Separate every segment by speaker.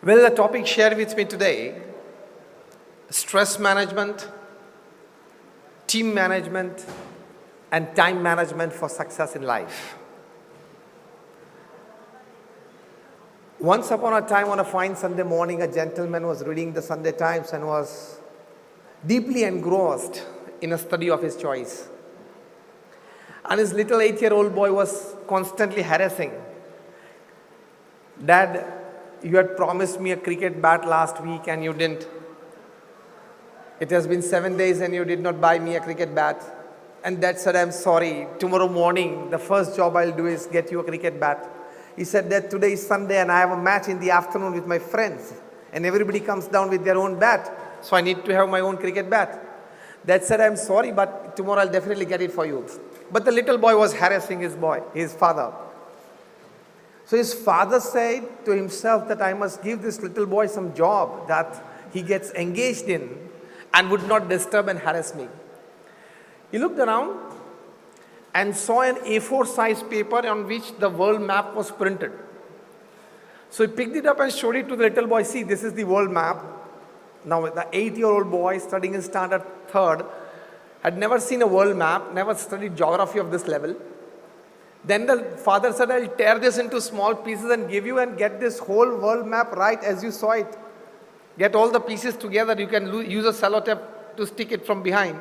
Speaker 1: Well, the topic shared with me today, stress management, team management, and time management for success in life. Once upon a time, on a fine Sunday morning, a gentleman was reading the Sunday Times and was deeply engrossed in a study of his choice. And his little 8-year-old boy was constantly harassing. Dad, you had promised me a cricket bat last week and you didn't. It has been 7 days and you did not buy me a cricket bat. And Dad said, I'm sorry, tomorrow morning, the first job I'll do is get you a cricket bat. He said that today is Sunday and I have a match in the afternoon with my friends. And everybody comes down with their own bat. So I need to have my own cricket bat. Dad said, I'm sorry, but tomorrow I'll definitely get it for you. But the little boy was harassing his father. So his father said to himself that I must give this little boy some job that he gets engaged in and would not disturb and harass me. He looked around and saw an A4 size paper on which the world map was printed. So he picked it up and showed it to the little boy. See, this is the world map. Now the 8-year-old boy studying in standard 3rd had never seen a world map, never studied geography of this level. Then the father said, I'll tear this into small pieces and give you and get this whole world map right as you saw it. Get all the pieces together. You can use a sellotape to stick it from behind.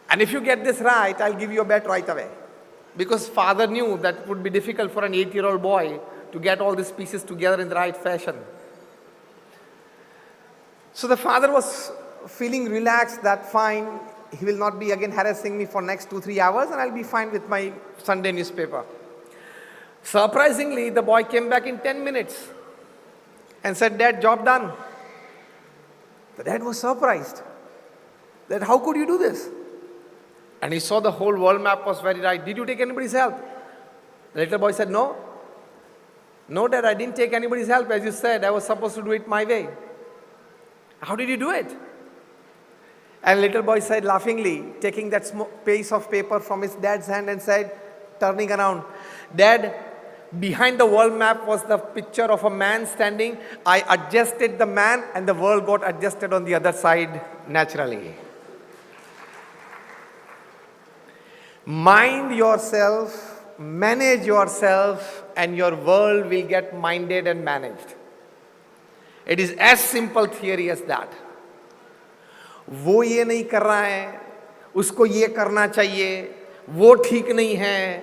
Speaker 1: And if you get this right, I'll give you a bet right away. Because father knew that it would be difficult for an 8-year-old boy to get all these pieces together in the right fashion. So the father was feeling relaxed that fine, he will not be again harassing me for next 2-3 hours and I'll be fine with my Sunday newspaper. Surprisingly, the boy came back in 10 minutes and said, Dad, job done. The dad was surprised that how could you do this? And he saw the whole world map was very right. Did you take anybody's help? The little boy said, no. No, Dad, I didn't take anybody's help. As you said, I was supposed to do it my way. How did you do it? And little boy said laughingly, taking that piece of paper from his dad's hand and said, turning around, Dad, behind the world map was the picture of a man standing. I adjusted the man and the world got adjusted on the other side naturally. Mind yourself, manage yourself, and your world will get minded and managed. It is as simple theory as that. वो ये नहीं कर रहा है, उसको ये करना चाहिए, वो ठीक नहीं है.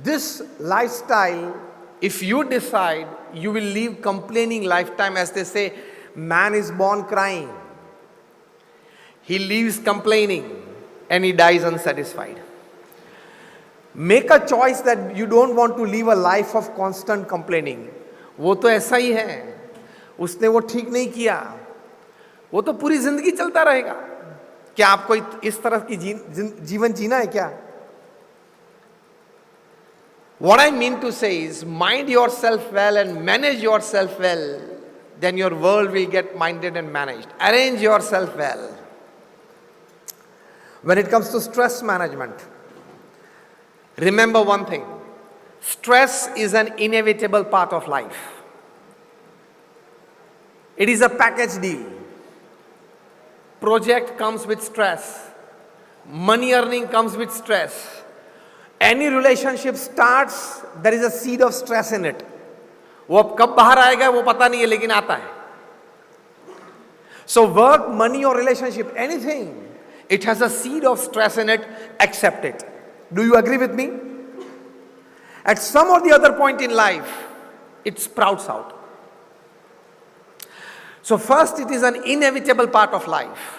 Speaker 1: This lifestyle, if you decide, you will live complaining lifetime. As they say, man is born crying. He lives complaining and he dies unsatisfied. Make a choice that you don't want to live a life of constant complaining. वो तो ऐसा ही है, उसने वो ठीक नहीं किया, वो तो पूरी जिंदगी चलता रहेगा. क्या आपको इस तरह की जीवन जीना है क्या? What I mean to say is, mind yourself well and manage yourself well, then your world will get minded and managed. Arrange yourself well. When it comes to stress management, remember one thing. Stress is an inevitable part of life. It is a package deal. Project comes with stress. Money earning comes with stress. Any relationship starts, there is a seed of stress in it. वो अब कब बाहर आएगा वो पता नहीं है, लेकिन आता है. So work, money or relationship, anything, it has a seed of stress in it, accept it. Do you agree with me? At some or the other point in life, it sprouts out. So first, it is an inevitable part of life.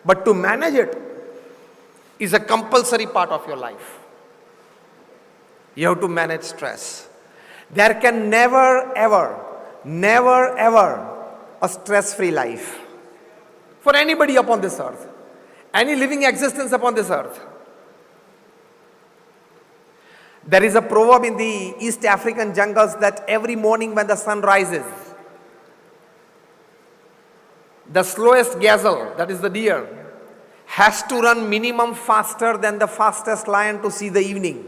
Speaker 1: But to manage it is a compulsory part of your life. You have to manage stress. There can never ever a stress-free life for anybody upon this earth, any living existence upon this earth. There is a proverb in the East African jungles that every morning when the sun rises, the slowest gazelle, that is the deer, has to run minimum faster than the fastest lion to see the evening.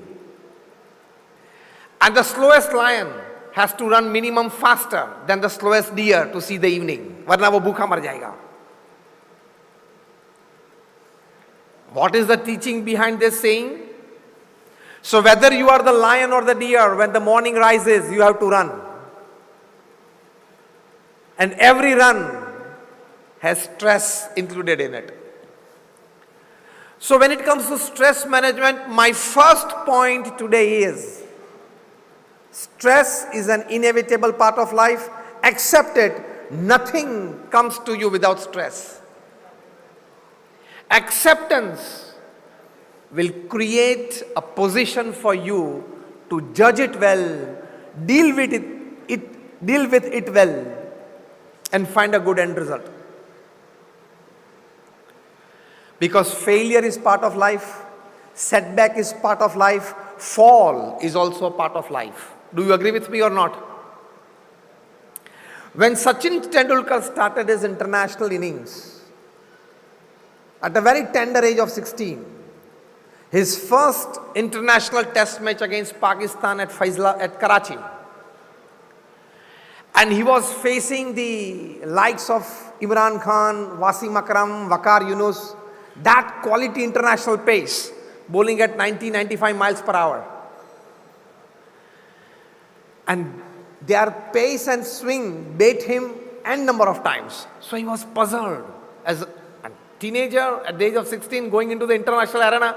Speaker 1: And the slowest lion has to run minimum faster than the slowest deer to see the evening. वरना वो भूखा मर जाएगा. What is the teaching behind this saying? So whether you are the lion or the deer, when the morning rises, you have to run. And every run has stress included in it. So when it comes to stress management, my first point today is, stress is an inevitable part of life. Accept it. Nothing comes to you without stress. Acceptance will create a position for you to judge it well, deal with it well, and find a good end result. Because failure is part of life, setback is part of life, fall is also a part of life. Do you agree with me or not? When Sachin Tendulkar started his international innings, at a very tender age of 16, his first international test match against Pakistan at Karachi, and he was facing the likes of Imran Khan, Wasim Akram, Waqar Yunus, that quality international pace, bowling at 90-95 miles per hour. And their pace and swing beat him n number of times. So he was puzzled as a teenager at the age of 16 going into the international arena.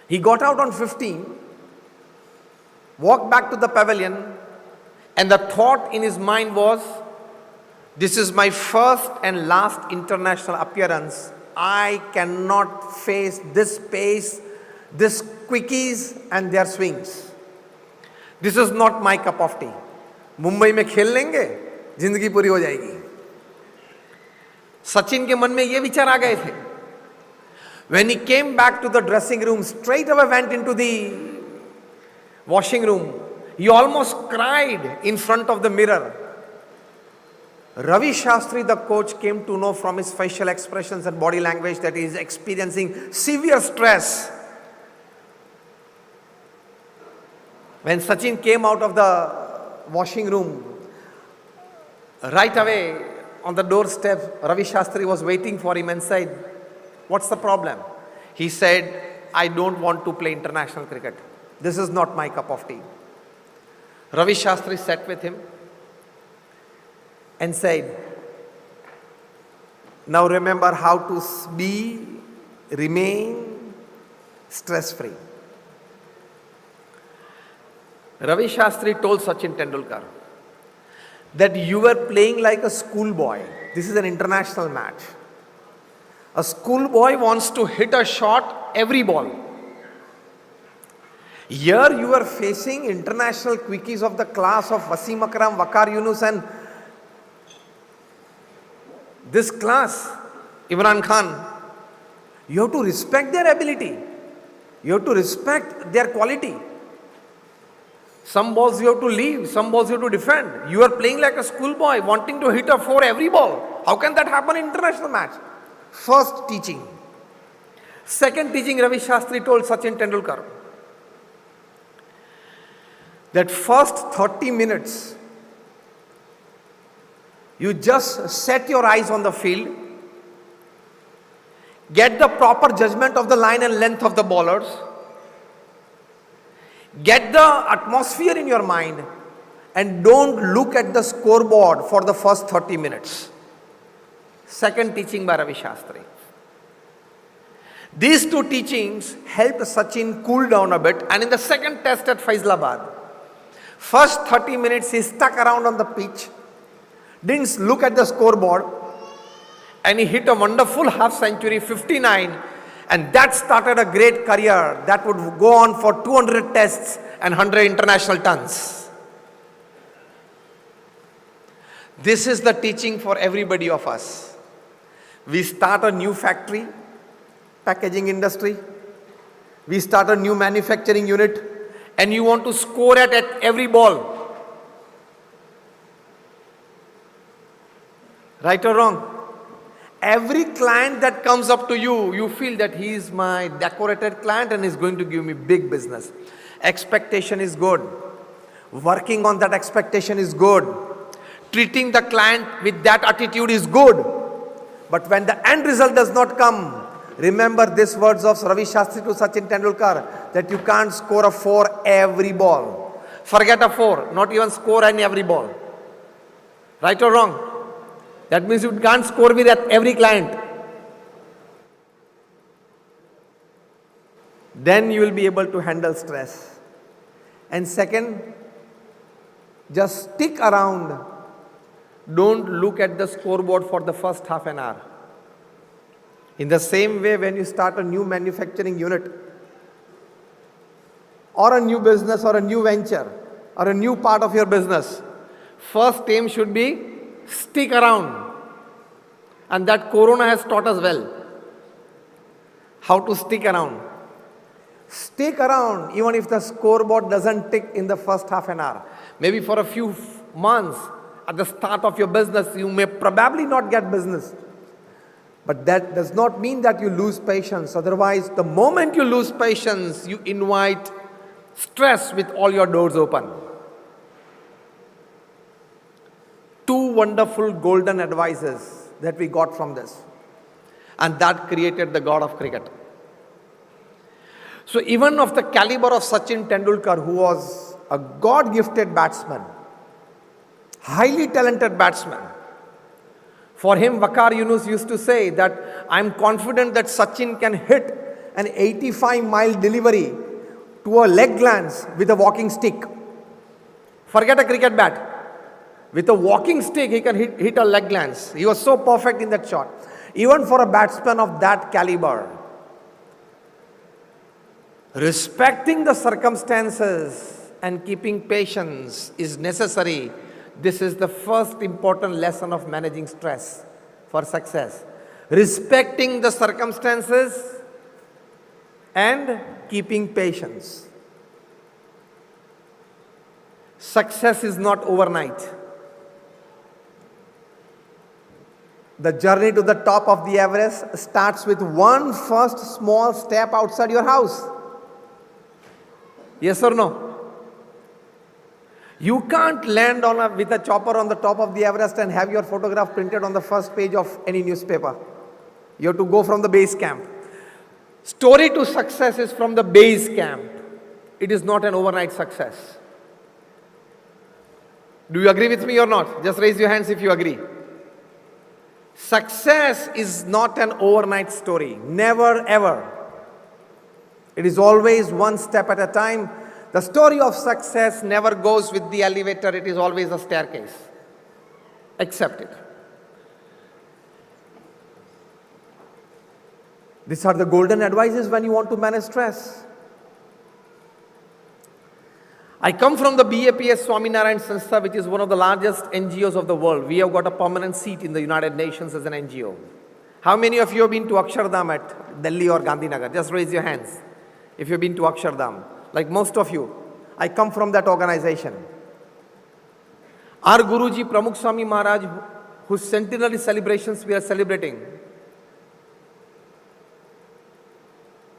Speaker 1: He got out on 15, walked back to the pavilion, and the thought in his mind was, this is my first and last international appearance. I cannot face this pace, this quickies and their swings. This is not my cup of tea. Mumbai में खेल लेंगे, जिंदगी पूरी हो जाएगी. सचिन के मन में ये विचार आ गए थे. When he came back to the dressing room, straight away went into the washing room. He almost cried in front of the mirror. Ravi Shastri, the coach, came to know from his facial expressions and body language that he is experiencing severe stress. When Sachin came out of the washing room, right away on the doorstep, Ravi Shastri was waiting for him and said, "What's the problem?" He said, "I don't want to play international cricket. This is not my cup of tea." Ravi Shastri sat with him and said, "Now remember how to remain stress-free." Ravi Shastri told Sachin Tendulkar that you were playing like a schoolboy. This is an international match. A schoolboy wants to hit a shot every ball. Here you are facing international quickies of the class of Wasim Akram, Waqar Yunus, and this class, Imran Khan. You have to respect their ability. You have to respect their quality. Some balls you have to leave, some balls you have to defend. You are playing like a schoolboy, wanting to hit a four every ball. How can that happen in international match? First teaching. Second teaching, Ravi Shastri told Sachin Tendulkar that first 30 minutes, you just set your eyes on the field, get the proper judgment of the line and length of the bowlers, get the atmosphere in your mind, and don't look at the scoreboard for the first 30 minutes. Second teaching by Ravi Shastri. These two teachings helped Sachin cool down a bit, and in the second test at Faisalabad, first 30 minutes he stuck around on the pitch, didn't look at the scoreboard, and he hit a wonderful half century, 59, and that started a great career that would go on for 200 tests and 100 international tons. This is the teaching for everybody of us. We start a new factory, packaging industry. We start a new manufacturing unit, and you want to score at every ball. Right or wrong? Every client that comes up to you, you feel that he is my decorated client and is going to give me big business. Expectation is good. Working on that expectation is good. Treating the client with that attitude is good. But when the end result does not come, remember these words of Ravi Shastri to Sachin Tendulkar, that you can't score a 4 every ball. Forget a 4, not even score in every ball. Right or wrong? That means you can't score with every client. Then you will be able to handle stress. And second, just stick around. Don't look at the scoreboard for the first half an hour. In the same way, when you start a new manufacturing unit, or a new business, or a new venture, or a new part of your business, first aim should be stick around. And that Corona has taught us well how to stick around. Stick around even if the scoreboard doesn't tick in the first half an hour. Maybe for a few months at the start of your business, you may probably not get business. But that does not mean that you lose patience. Otherwise, the moment you lose patience, you invite stress with all your doors open. Two wonderful golden advices that we got from this. And that created the god of cricket. So even of the caliber of Sachin Tendulkar, who was a God-gifted batsman, highly talented batsman, for him, Waqar Yunus used to say that, I'm confident that Sachin can hit an 85-mile delivery to a leg glance with a walking stick. Forget a cricket bat. With a walking stick, he can hit a leg glance. He was so perfect in that shot. Even for a batsman of that caliber, respecting the circumstances and keeping patience is necessary. This is the first important lesson of managing stress for success. Respecting the circumstances and keeping patience. Success is not overnight. The journey to the top of the Everest starts with one first small step outside your house. Yes or no? You can't land with a chopper on the top of the Everest and have your photograph printed on the first page of any newspaper. You have to go from the base camp. Story to success is from the base camp. It is not an overnight success. Do you agree with me or not? Just raise your hands if you agree. Success is not an overnight story. Never ever. It is always one step at a time. The story of success never goes with the elevator. It is always a staircase. Accept it. These are the golden advices when you want to manage stress. I come from the BAPS Swaminarayan Sanstha, which is one of the largest NGOs of the world. We have got a permanent seat in the United Nations as an NGO. How many of you have been to Akshardham at Delhi or Gandhinagar? Just raise your hands if you've been to Akshardham. Like most of you, I come from that organization. Our Guruji, Pramukh Swami Maharaj, whose centenary celebrations we are celebrating,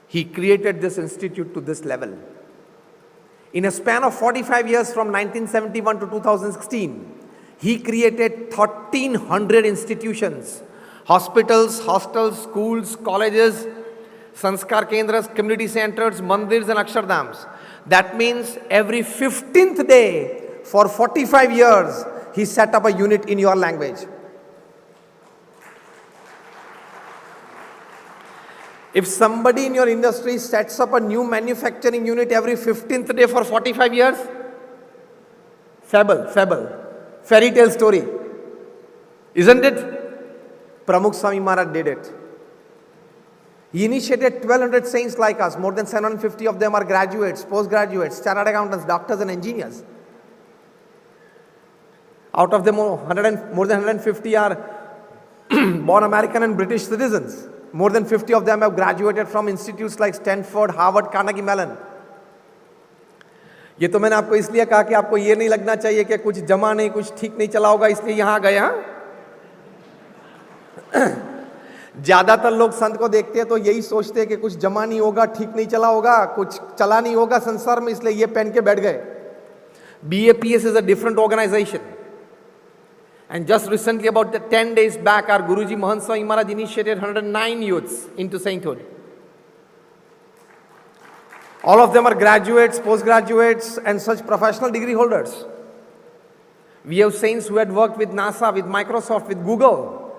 Speaker 1: he created this institute to this level. In a span of 45 years from 1971 to 2016, he created 1,300 institutions, hospitals, hostels, schools, colleges, Sanskar Kendras, community centers, mandirs and Akshardhams. That means every 15th day for 45 years, he set up a unit in your language. If somebody in your industry sets up a new manufacturing unit every 15th day for 45 years, fable, fairy tale story. Isn't it? Pramukh Swami Maharaj did it. He initiated 1,200 saints like us. More than 750 of them are graduates, postgraduates, chartered accountants, doctors and engineers. Out of them, more than 150 are born American and British citizens. More than 50 of them have graduated from institutes like Stanford, Harvard, Carnegie Mellon. ये तो मैंने आपको इसलिए कहा कि आपको ये नहीं लगना चाहिए कि कुछ जमा नहीं, कुछ ठीक नहीं चला होगा, इसलिए यहाँ गए. ज्यादातर लोग संत को देखते हैं तो यही सोचते हैं कि कुछ जमा नहीं होगा, ठीक नहीं चला होगा, कुछ चला नहीं होगा संसार में, इसलिए ये पहन के बैठ गए. BAPS is a different organization. And just recently, about 10 days back, our Guruji Mahant Swami Maharaj initiated 109 youths into sainthood. All of them are graduates, postgraduates, and such professional degree holders. We have saints who had worked with NASA, with Microsoft, with Google,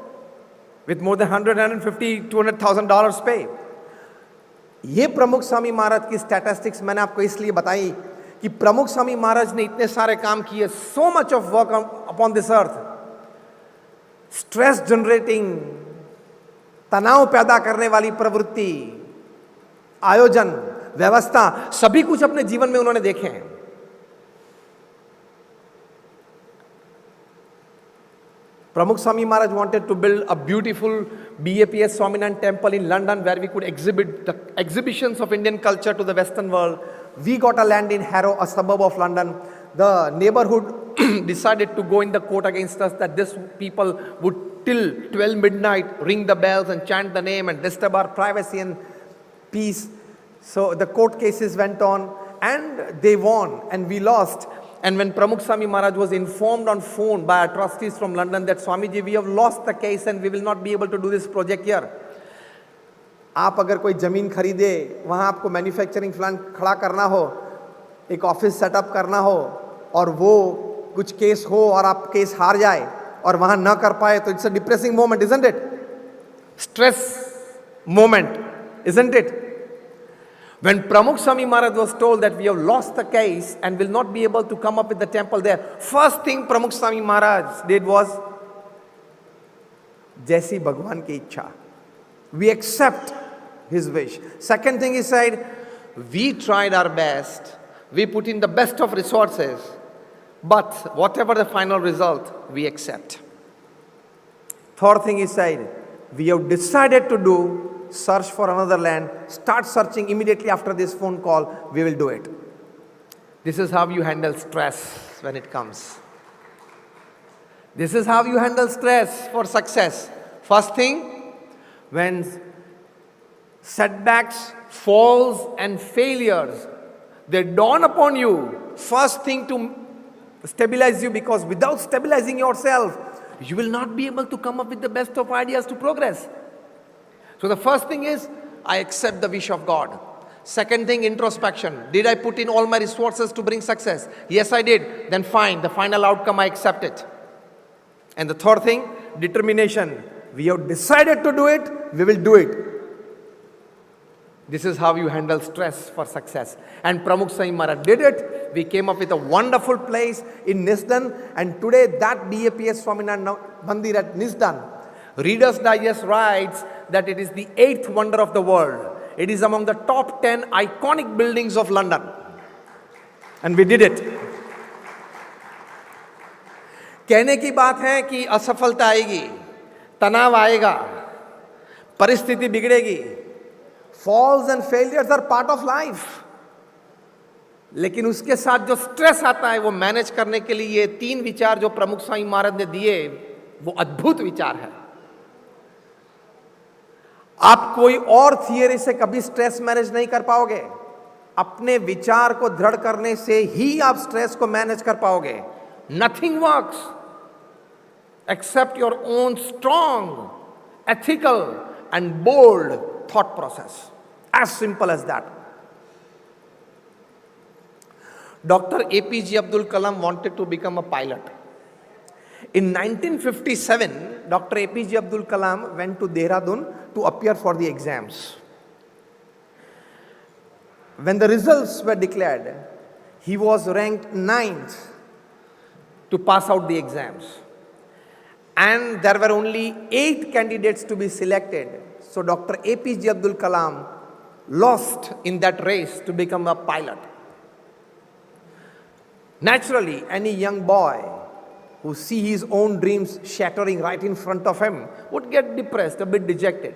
Speaker 1: with more than $150,000, $200,000 pay. ये प्रमुख स्वामी महाराज की statistics मैंने आपको इसलिए बताई कि प्रमुख स्वामी महाराज ने इतने सारे काम किए, so much of work upon this earth, stress generating, तनाव पैदा करने वाली प्रवृत्ति, आयोजन, व्यवस्था, सभी कुछ अपने जीवन में उन्होंने देखे हैं. Pramukh Swami Maharaj wanted to build a beautiful BAPS Swaminarayan temple in London where we could exhibit the exhibitions of Indian culture to the Western world. We got a land in Harrow, a suburb of London. The neighborhood decided to go in the court against us that these people would till 12 midnight ring the bells and chant the name and disturb our privacy and peace. So the court cases went on and they won and we lost. And when Pramukh Swami Maharaj was informed on phone by our trustees from London that Swamiji, we have lost the case and we will not be able to do this project here. आप अगर कोई ज़मीन खरीदे, वहाँ आपको manufacturing plant खड़ा करना हो, एक ऑफिस सेटअप करना हो और वो कुछ केस हो और आप केस हार जाए और वहाँ न कर पाए तो it's a depressing moment, isn't it? Stress moment, isn't it? When Pramukh Swami Maharaj was told that we have lost the case and will not be able to come up with the temple there, first thing Pramukh Swami Maharaj did was, जैसी भगवान की इच्छा, we accept his wish. Second thing he said, we tried our best, we put in the best of resources, but whatever the final result, we accept. Third thing he said, we have decided to do, search for another land, start searching immediately after this phone call, we will do it. This is how you handle stress when it comes. This is how you handle stress for success. First thing, when setbacks, falls and failures, they dawn upon you, first thing to stabilize you, because without stabilizing yourself, you will not be able to come up with the best of ideas to progress. So the first thing is, I accept the wish of God. Second thing, introspection. Did I put in all my resources to bring success? Yes, I did. Then fine, the final outcome, I accept it. And the third thing, determination. We have decided to do it, we will do it. This is how you handle stress for success. And Pramukh Swami Maharaj did it. We came up with a wonderful place in Nisdan. And today that BAPS Swaminarayan Mandir at Nisdan, Reader's Digest writes that it is the 8th wonder of the world. It is among the top 10 iconic buildings of London. And we did it. कहने की बात है कि असफलता आएगी, तनाव आएगा, परिस्थिति बिगड़ेगी. Falls and failures are part of life. लेकिन उसके साथ जो स्ट्रेस आता है वो मैनेज करने के लिए ये 3 विचार जो प्रमुख स्वामी महाराज ने दिए, वो अद्भुत विचार है. आप कोई और थियरी से कभी स्ट्रेस मैनेज नहीं कर पाओगे. अपने विचार को दृढ़ करने से ही आप स्ट्रेस को मैनेज कर पाओगे. Nothing works except your own strong, ethical and bold thought process. As simple as that. Dr. APJ Abdul Kalam wanted to become a pilot. In 1957, Dr. APJ Abdul Kalam went to Dehradun to appear for the exams. When the results were declared, he was ranked 9th to pass out the exams. And there were only 8 candidates to be selected. So Dr. APJ Abdul Kalam lost in that race to become a pilot. Naturally, any young boy who see his own dreams shattering right in front of him would get depressed, a bit dejected.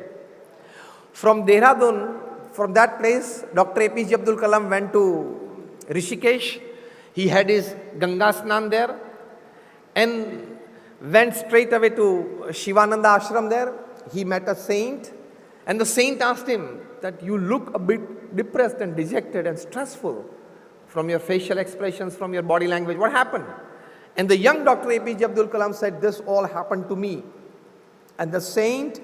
Speaker 1: From Dehradun, from that place, Dr. APJ Abdul Kalam went to Rishikesh. He had his Ganga Snan there and went straight away to Shivananda Ashram there. he met a saint, and the saint asked him that you look a bit depressed and dejected and stressful from your facial expressions, from your body language. What happened? And the young Dr. APJ Abdul Kalam said, this all happened to me. And the saint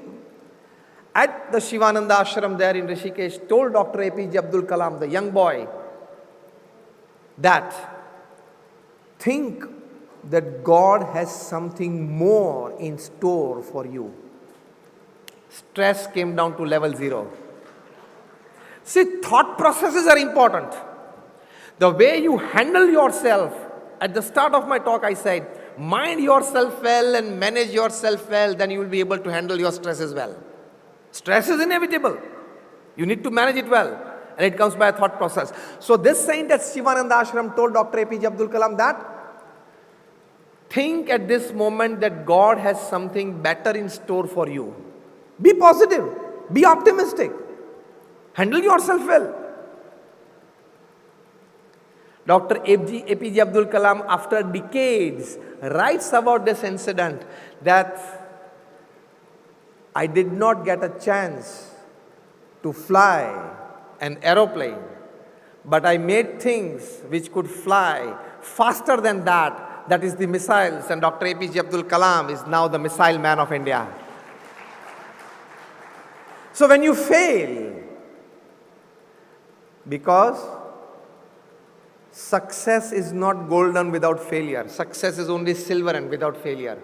Speaker 1: at the Shivananda ashram there in Rishikesh told Dr. APJ Abdul Kalam, the young boy, that think that God has something more in store for you. Stress came down to level 0. See, thought processes are important. The way you handle yourself, at the start of my talk I said, mind yourself well and manage yourself well, then you will be able to handle your stress as well. Stress is inevitable. You need to manage it well. And it comes by a thought process. So this saint at Shivananda ashram told Dr. APJ Abdul Kalam that think at this moment that God has something better in store for you. Be positive. Be optimistic. Handle yourself well. Dr. APJ Abdul Kalam, after decades, writes about this incident that I did not get a chance to fly an aeroplane, but I made things which could fly faster than that. That is the missiles, and Dr. APJ Abdul Kalam is now the missile man of India. So when you fail, because success is not golden without failure, success is only silver and without failure.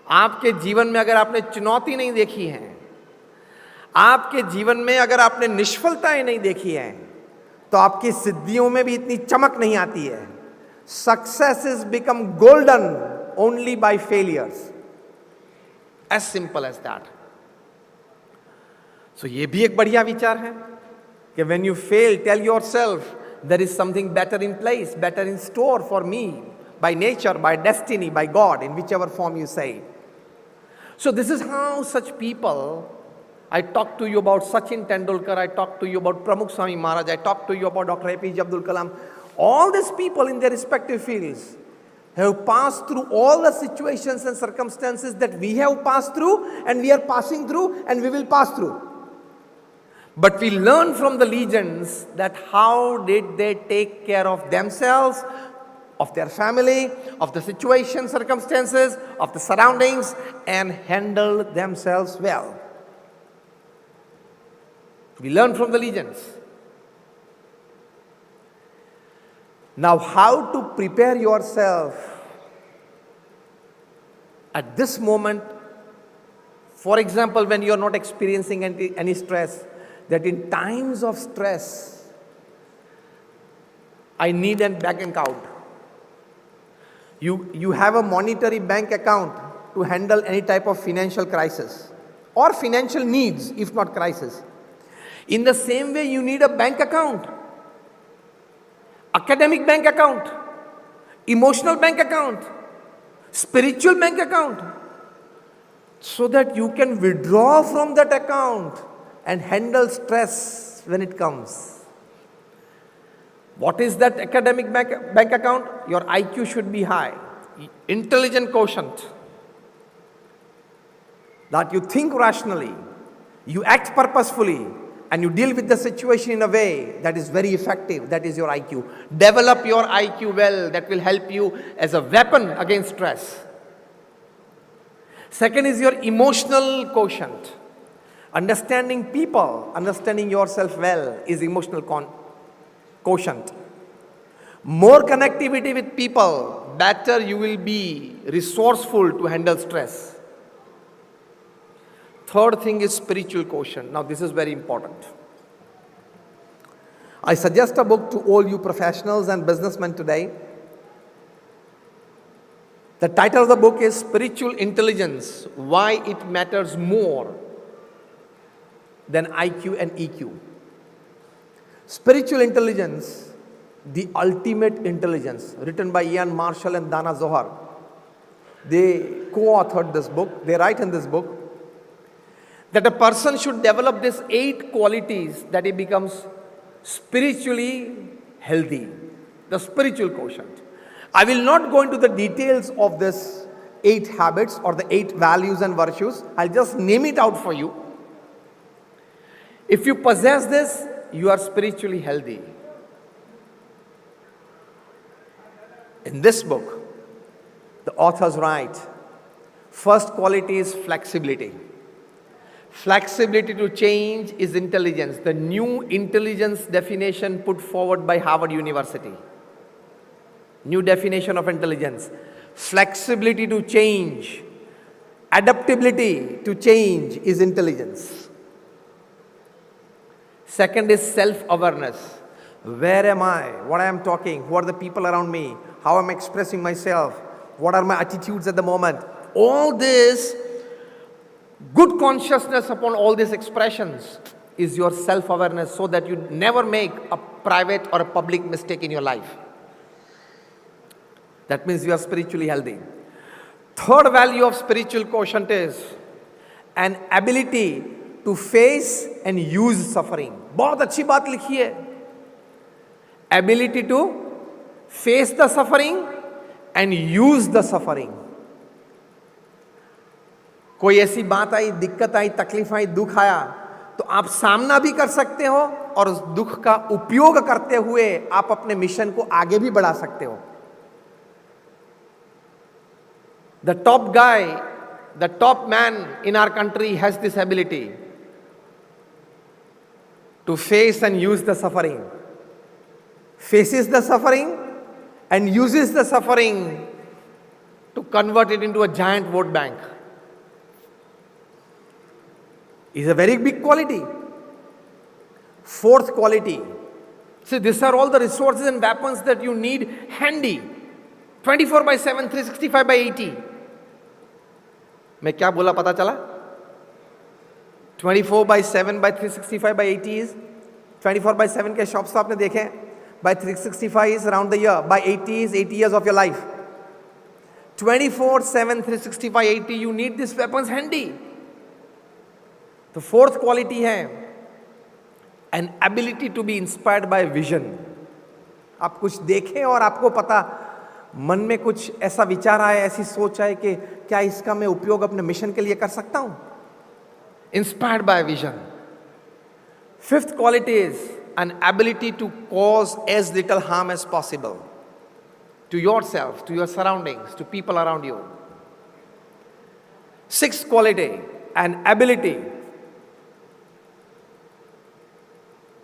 Speaker 1: आपके जीवन में अगर आपने चुनौती नहीं देखी है, आपके जीवन में अगर आपने निष्फलताएं नहीं देखी हैं, तो आपकी सिद्धियों में भी इतनी चमक नहीं आती है. Success is become golden only by failures. As simple as that. So ये भी एक बढ़िया विचार है कि when you fail, tell yourself there is something better in place, better in store for me, by nature, by destiny, by God, in whichever form you say. So this is how such people, I talked to you about Sachin Tendulkar, I talked to you about Pramukh Swami Maharaj, I talked to you about Dr. APJ Abdul Kalam. All these people in their respective fields have passed through all the situations and circumstances that we have passed through and we are passing through and we will pass through. But we learn from the legends that how did they take care of themselves, of their family, of the situation, circumstances, of the surroundings, and handle themselves well. We learn from the legends. Now, how to prepare yourself at this moment, for example, when you are not experiencing any stress, that in times of stress, I need a bank account. You have a monetary bank account to handle any type of financial crisis or financial needs, if not crisis. In the same way, you need a bank account, academic bank account, emotional bank account, spiritual bank account, so that you can withdraw from that account and handle stress when it comes. What is that academic bank account? Your IQ should be high, intelligent quotient, that you think rationally, you act purposefully, and you deal with the situation in a way that is very effective. That is your IQ. Develop your IQ well. That will help you as a weapon against stress. Second is your emotional quotient. Understanding people, understanding yourself well is emotional quotient. More connectivity with people, better you will be resourceful to handle stress. Third thing is spiritual quotient. Now this is very important. I suggest a book to all you professionals and businessmen today. The title of the book is Spiritual Intelligence, Why It Matters More Than IQ and EQ. Spiritual Intelligence, the Ultimate Intelligence, written by Ian Marshall and Dana Zohar. They co-authored this book. They write in this book that a person should develop these 8 qualities that he becomes spiritually healthy, the spiritual quotient. I will not go into the details of this 8 habits or the 8 values and virtues. I'll just name it out for you. If you possess this, you are spiritually healthy. In this book, the authors write, first quality is flexibility. Flexibility to change is intelligence. The new intelligence definition put forward by Harvard University. New definition of intelligence. Flexibility to change, adaptability to change is intelligence. Second is self-awareness. Where am I? What I am talking? Who are the people around me? How am I expressing myself? What are my attitudes at the moment? All this, good consciousness upon all these expressions is your self-awareness, so that you never make a private or a public mistake in your life. That means you are spiritually healthy. Third value of spiritual quotient is an ability to face and use suffering. बहुत अच्छी बात लिखी है. Ability to face the suffering and use the suffering. कोई ऐसी बात आई, दिक्कत आई, तकलीफ आई, दुख आया, तो आप सामना भी कर सकते हो और उस दुख का उपयोग करते हुए आप अपने मिशन को आगे भी बढ़ा सकते हो. The top guy, the top man in our country has this ability to face and use the suffering. Faces the suffering and uses the suffering to convert it into a giant vote bank. Is a very big quality. Fourth quality. See, these are all the resources and weapons that you need handy. 24/7, 365/80. मैं क्या बोला पता चला? 24/7/365/80 is 24/7 के shops तो आपने देखे हैं. By 365 is around the year. By 80 is 80 years of your life. 24/7, 365/80, you need these weapons handy. The fourth quality है an ability to be inspired by vision. आप कुछ देखें और आपको पता, मन में कुछ ऐसा विचार आए, ऐसी सोच आए कि क्या इसका मैं उपयोग अपने मिशन के लिए कर सकता हूं. Inspired by vision. Fifth quality is an ability to cause as little harm as possible to yourself, to your surroundings, to people around you. Sixth quality, an ability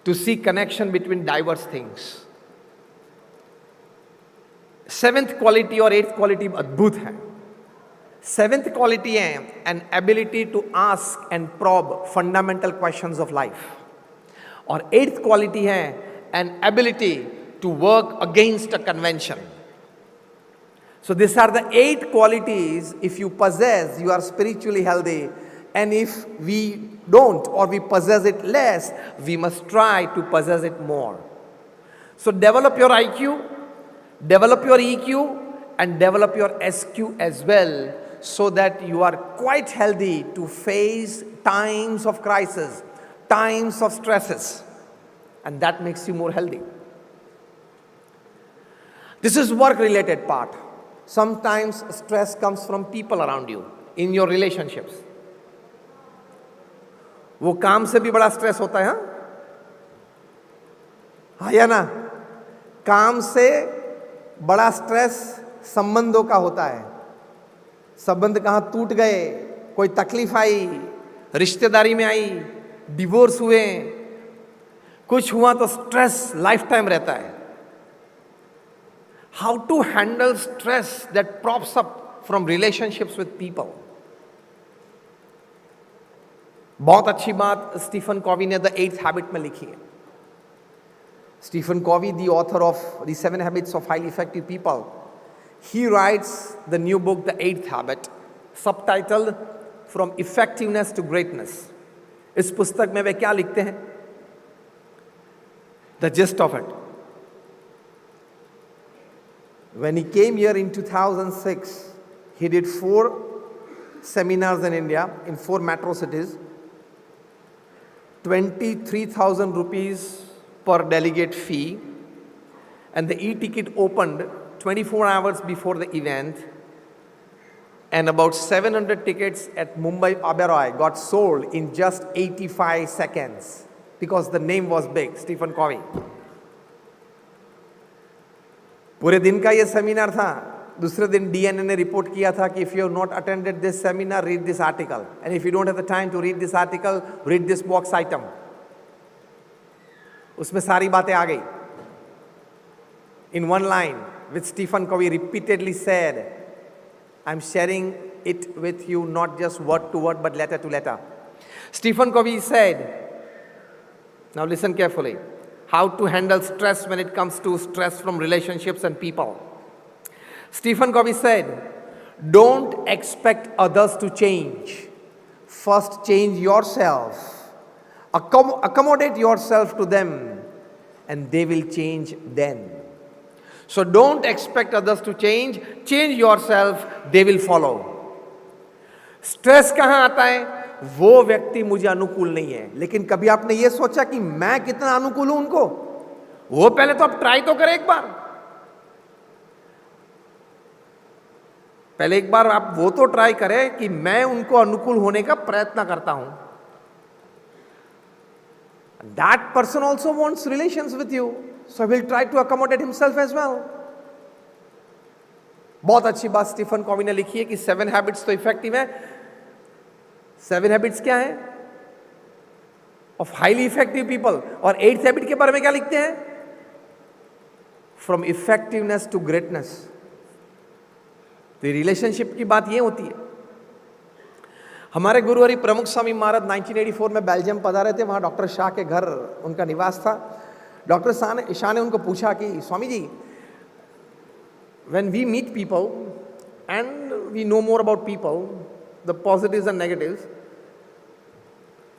Speaker 1: to see connection between diverse things. Seventh quality और eighth quality अद्भुत है. Seventh quality है an ability to ask and probe fundamental questions of life. और eighth quality है an ability to work against a convention. So these are the 8 qualities. If you possess, you are spiritually healthy. And if we don't, or we possess it less, we must try to possess it more. So develop your IQ, develop your EQ, and develop your SQ as well, so that you are quite healthy to face times of crisis, times of stresses, and that makes you more healthy. This is work-related part. Sometimes stress comes from people around you, in your relationships. वो काम से भी बड़ा stress होता है, हाँ या ना? काम से बड़ा स्ट्रेस संबंधों का होता है. संबंध कहाँ टूट गए, कोई तकलीफ आई, रिश्तेदारी में आई, डिवोर्स हुए, कुछ हुआ तो स्ट्रेस लाइफ टाइम रहता है. How to handle stress that props up from relationships with people? बहुत अच्छी बात स्टीफन कॉवी ने द 8th हैबिट में लिखी है. Stephen Covey, the author of The 7 Habits of Highly Effective People, he writes the new book, The 8th Habit, subtitled From Effectiveness to Greatness. इस पुस्तक में वे क्या लिखते हैं? The gist of it. When he came here in 2006, he did 4 seminars in India, in 4 metro cities, 23,000 rupees per delegate fee, and the e-ticket opened 24 hours before the event, and about 700 tickets at Mumbai Oberoi got sold in just 85 seconds because the name was big, Stephen Covey. पूरे दिन का ये seminar था. दूसरे दिन DNA ने report किया था कि if you have not attended this seminar, read this article. And if you don't have the time to read this article, read this box item. उसमें सारी बातें आ गई. In one line, which Stephen Covey repeatedly said, I'm sharing it with you not just word to word but letter to letter. Stephen Covey said, now listen carefully, how to handle stress when it comes to stress from relationships and people. Stephen Covey said, don't expect others to change. First change yourself. Accommodate yourself to them and they will change then. So don't expect others to change. Change yourself, they will follow. Stress कहाँ आता है? वो व्यक्ति मुझे अनुकूल नहीं है, लेकिन कभी आपने ये सोचा कि मैं कितना अनुकूल हूं उनको? वो पहले तो आप ट्राई तो करें एक बार. पहले एक बार आप वो तो ट्राई करें कि मैं उनको अनुकूल होने का प्रयत्न करता हूं. That person also wants relations with you, so he will try to accommodate himself as well. बहुत अच्छी बात स्टीफन कॉवी ने लिखी है कि 7 हैबिट्स तो इफेक्टिव है. 7 हैबिट्स क्या है? Of highly effective people. और 8th हैबिट के बारे में क्या लिखते हैं? From effectiveness to greatness. तो रिलेशनशिप की बात ये होती है. हमारे गुरु हरि प्रमुख स्वामी महाराज 1984 में बेल्जियम पधारे थे. वहाँ डॉक्टर शाह के घर उनका निवास था. डॉक्टर शाह ने उनको पूछा कि Swami ji, when we meet people and we know more about people, the positives and negatives,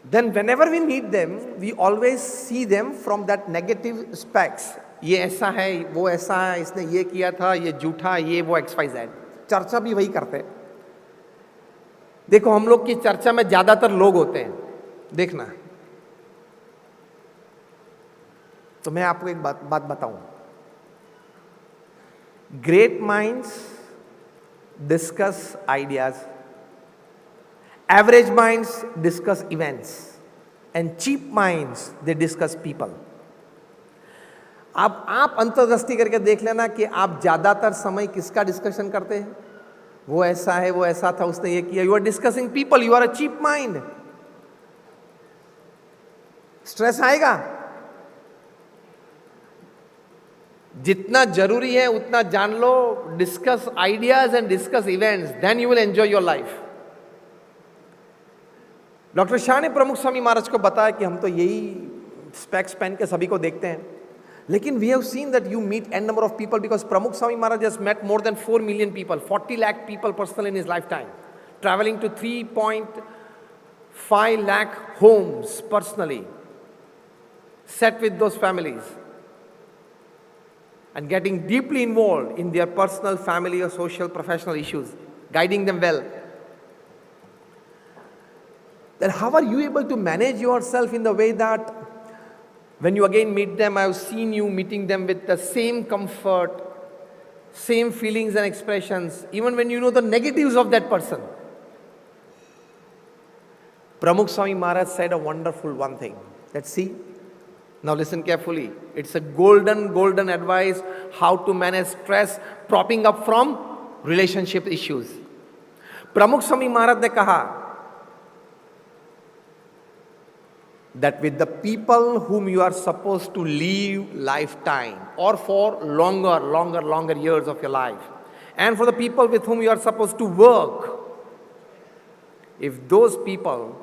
Speaker 1: then whenever we meet them, we always see them from that negative specs. ये ऐसा है, वो ऐसा है, इसने ये किया था, ये झूठा, ये वो XYZ. चर्चा भी वही करते हैं. देखो हम लोग की चर्चा में ज्यादातर लोग होते हैं, देखना. तो मैं आपको एक बात बताऊं. Great minds discuss ideas, average minds discuss events, and cheap minds they discuss people. आप अंतर्दृष्टि करके देख लेना कि आप ज्यादातर समय किसका डिस्कशन करते हैं. वो ऐसा है, वो ऐसा था, उसने ये किया. You are discussing people. You are a cheap mind. Stress आएगा. जितना जरूरी है उतना जान लो. Discuss ideas and discuss events, then you will enjoy your life. Doctor Shah ने प्रमुख स्वामी महाराज को बताया कि हम तो यही स्पेक्स पहन के सभी को देखते हैं, लेकिन we have seen that you meet an number of people because Pramukh Swami Maharaj has met more than 4 million people, 40 lakh people personally in his lifetime, traveling to 3.5 lakh homes personally, sat with those families and getting deeply involved in their personal, family or social, professional issues, guiding them well. Then how are you able to manage yourself in the way that when you again meet them, I have seen you meeting them with the same comfort, same feelings and expressions, even when you know the negatives of that person. Pramukh Swami Maharaj said a wonderful one thing. Let's see. Now listen carefully. It's a golden advice how to manage stress propping up from relationship issues. Pramukh Swami Maharaj ने कहा that with the people whom you are supposed to live lifetime or for longer years of your life, and for the people with whom you are supposed to work, if those people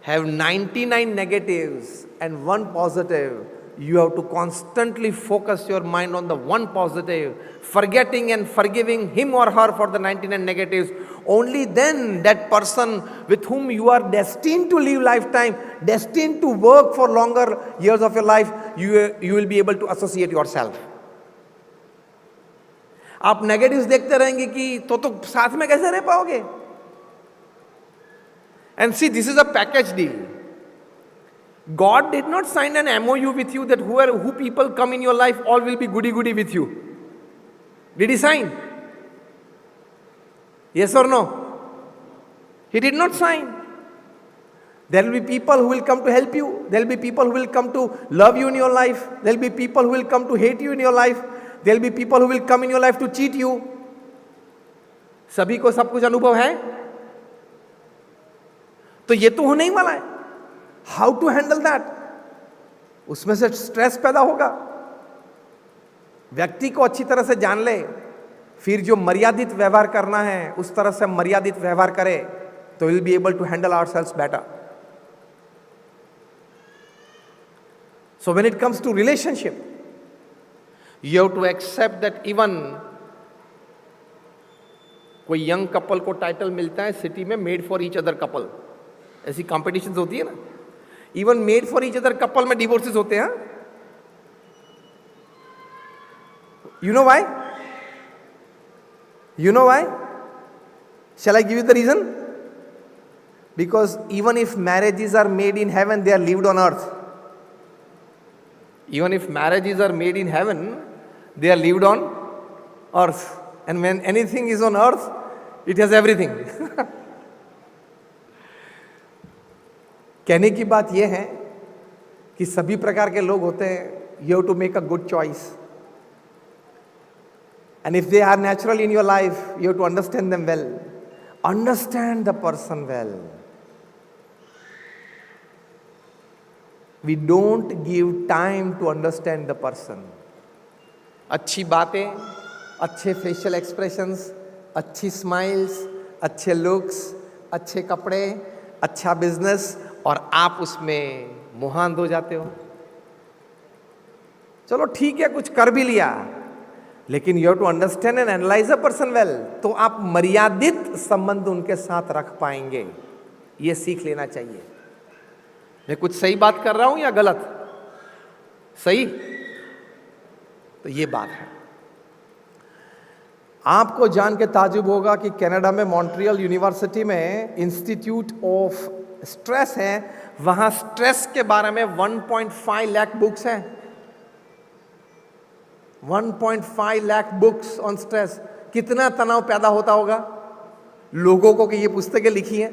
Speaker 1: have 99 negatives and 1 positive, you have to constantly focus your mind on the 1 positive, forgetting and forgiving him or her for the 99 negatives. Only then that person with whom you are destined to live lifetime, destined to work for longer years of your life, you will be able to associate yourself. आप negatives देखते रहेंगे कि तो साथ में कैसे रह पाओगे? And see, this is a package deal. God did not sign an MOU with you that who people come in your life all will be goody with you. Did he sign? Yes or no? He did not sign. There will be people who will come to help you. There will be people who will come to love you in your life. There will be people who will come to hate you in your life. There will be people who will come in your life to cheat you. सभी को सब कुछ अनुभव है, तो ये तो होने ही वाला है. How to handle that? उसमें से स्ट्रेस पैदा होगा. व्यक्ति को अच्छी तरह से जान ले, फिर जो मर्यादित व्यवहार करना है उस तरह से मर्यादित व्यवहार करे, तो will be able to handle ourselves better. So when it comes to relationship, you have to accept that even कोई यंग कपल को टाइटल मिलता है सिटी में made for each other couple, ऐसी कॉम्पिटिशन्स होती है ना. Even made for each other couple में डिवोर्सेस होते हैं. You know why? You know why? Shall I give you the reason? Because even if marriages are made in heaven, they are lived on earth. Even if marriages are made in heaven, they are lived on earth. And when anything is on earth, it has everything. कहने की बात यह है कि सभी प्रकार के लोग होते हैं. You have to make a good choice. And if they are naturally in your life, you have to understand them well. Understand the person well. We don't give time to understand the person. अच्छी बातें, अच्छे facial expressions, अच्छी smiles, अच्छे looks, अच्छे कपड़े, अच्छा business, और आप उसमें मुहांद हो जाते हो. चलो ठीक है, कुछ कर भी लिया, लेकिन you have to understand and analyse a person well. तो आप मर्यादित संबंध उनके साथ रख पाएंगे. ये सीख लेना चाहिए. मैं कुछ सही बात कर रहा हूं या गलत? सही. तो ये बात है. आपको जान के ताजुब होगा कि कनाडा में मॉन्ट्रियल यूनिवर्सिटी में इंस्टीट्यूट ऑफ स्ट्रेस है. वहां स्ट्रेस के बारे में 1.5 लाख बुक्स हैं. 1.5 लाख बुक्स ऑन स्ट्रेस. कितना तनाव पैदा होता होगा लोगों को कि ये पुस्तकें लिखी हैं.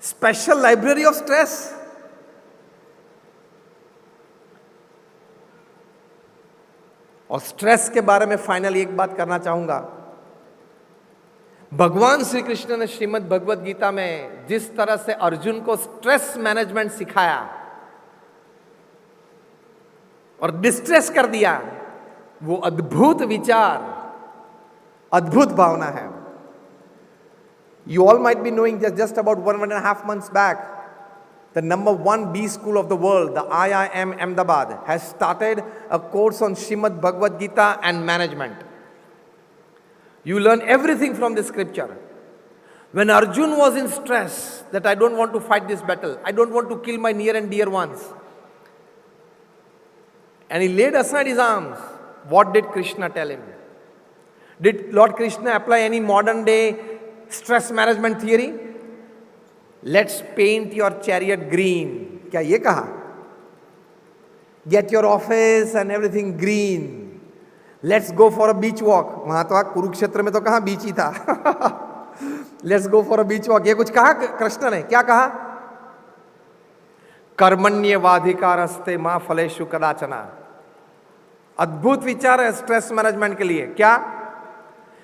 Speaker 1: Special library of stress. और स्ट्रेस के बारे में फाइनली एक बात करना चाहूंगा. भगवान श्री कृष्ण ने श्रीमद् भगवद गीता में जिस तरह से अर्जुन को स्ट्रेस मैनेजमेंट सिखाया और डिस्ट्रेस कर दिया, वो अद्भुत विचार, अद्भुत भावना है. You all might be knowing that just about 1.5 months back, the number 1 B school of the world, the IIM Ahmedabad, has started a course on Srimad Bhagavad Gita and management. You learn everything from the scripture. When Arjun was in stress that I don't want to fight this battle, I don't want to kill my near and dear ones, and he laid aside his arms, what did Krishna tell him? Did Lord Krishna apply any modern day stress management theory? Let's paint your chariot green. क्या ये कहा? Get your office and everything green. Let's go for a beach walk. वहां तो कुरुक्षेत्र में तो कहां beach ही था. Let's go for a beach walk. ये कुछ कहा कृष्ण ने? क्या कहा? कर्मण्येवाधिकारस्ते मा फलेषु कदाचन. अद्भुत विचार है स्ट्रेस मैनेजमेंट के लिए. क्या?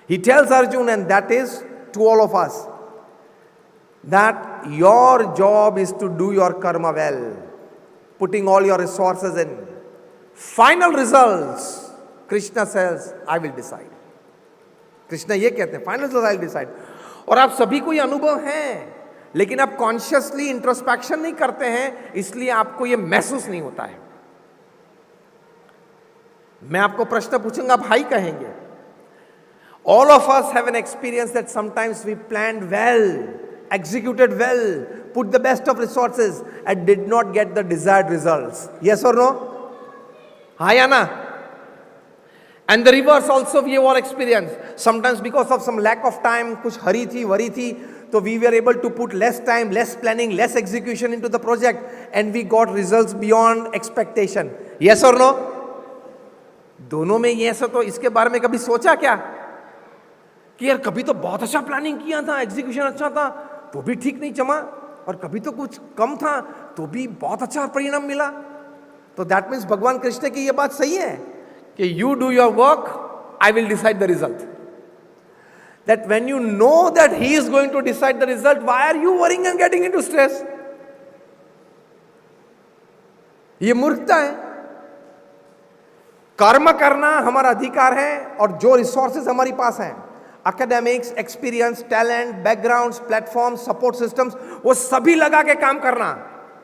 Speaker 1: He tells Arjun, and that is to all of us, that your job is to do your karma well, putting all your resources in. Final results, Krishna says, I will decide. Krishna ये कहते हैं, final results I will decide. और आप सभी को ये अनुभव है, लेकिन आप कॉन्शियसली इंट्रोस्पेक्शन नहीं करते हैं, इसलिए आपको ये महसूस नहीं होता है. मैं आपको प्रश्न पूछूंगा, आप हाई कहेंगे. All of us have an experience that sometimes we planned well, executed well, put the best of resources, and did not get the desired results. Yes or no? Hi, Anna. And the reverse also we have all experienced. Sometimes because of some lack of time, kuch hari thi, wari thi, so we were able to put less time, less planning, less execution into the project, and we got results beyond expectation. Yes or no? दोनों में ये ऐसा. तो इसके बारे में कभी सोचा क्या कि यार कभी तो बहुत अच्छा प्लानिंग किया था, एग्जीक्यूशन अच्छा था, तो भी ठीक नहीं जमा, और कभी तो कुछ कम था तो भी बहुत अच्छा परिणाम मिला। तो दैट मीन्स भगवान कृष्ण की ये बात सही है कि you do your work, I will decide the result. That when you know that he is going to decide the result, why are you worrying and getting into stress? ये मूर्खता है। कर्म करना हमारा अधिकार है, और जो रिसोर्सेज हमारे पास हैं, academics, experience, talent, backgrounds, platform, support systems, वो सभी लगा के काम करना,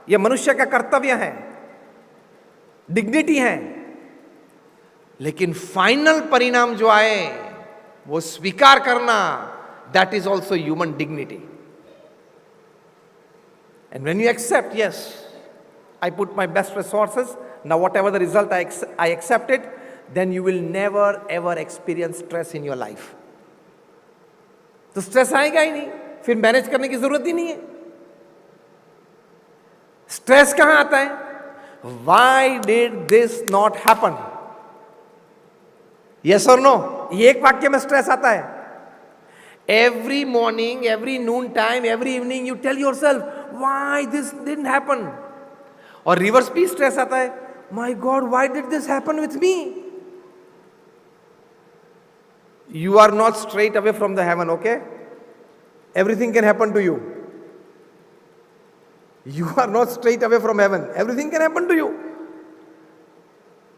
Speaker 1: ये मनुष्य का कर्तव्य है, डिग्निटी है। लेकिन फाइनल परिणाम जो आए वो स्वीकार करना, that is also human dignity. And when you accept, yes I put my best resources, now whatever the result I accept it, then you will never ever experience stress in your life. तो stress आएगा ही नहीं, फिर manage करने की जरूरत ही नहीं है। स्ट्रेस कहां आता है? Why did this not happen? Yes और नो? ये एक वाक्य में स्ट्रेस आता है। Every morning, every noon time, every evening you tell yourself why this didn't happen. और रिवर्स भी स्ट्रेस आता है, my God why did this happen with me. You are not straight away from the heaven, okay? Everything can happen to you. You are not straight away from heaven. Everything can happen to you.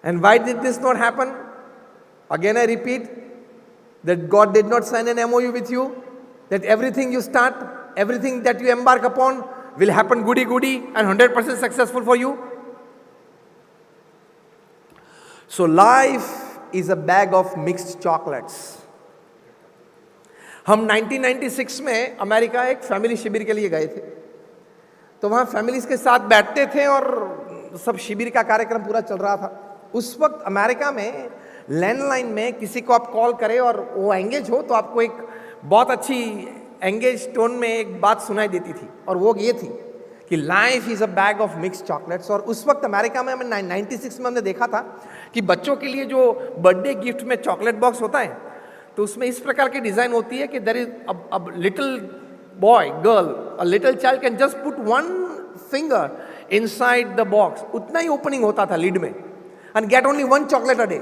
Speaker 1: And why did this not happen? Again I repeat, that God did not sign an MOU with you, that everything you start, everything that you embark upon will happen goody and 100% successful for you. So life is a bag of mixed chocolates. हम 1996 में America एक family शिविर के लिए गए थे। तो वहाँ फैमिलीज के साथ बैठते थे और सब शिविर का कार्यक्रम पूरा चल रहा था। उस वक्त अमेरिका में लैंडलाइन में किसी को आप कॉल करें और वो एंगेज हो तो आपको एक बहुत अच्छी एंगेज टोन में एक बात सुनाई देती थी, और वो ये थी कि life is a bag of mixed chocolates. और उस वक्त अमेरिका में हमें 96 में हमने देखा था कि बच्चों के लिए जो बर्थडे गिफ्ट में चॉकलेट बॉक्स होता है, तो उसमें इस प्रकार की डिजाइन होती है कि there is a little boy, girl, a little child can just put one finger inside the box. उतना ही opening होता था lid में, and get only one chocolate a day.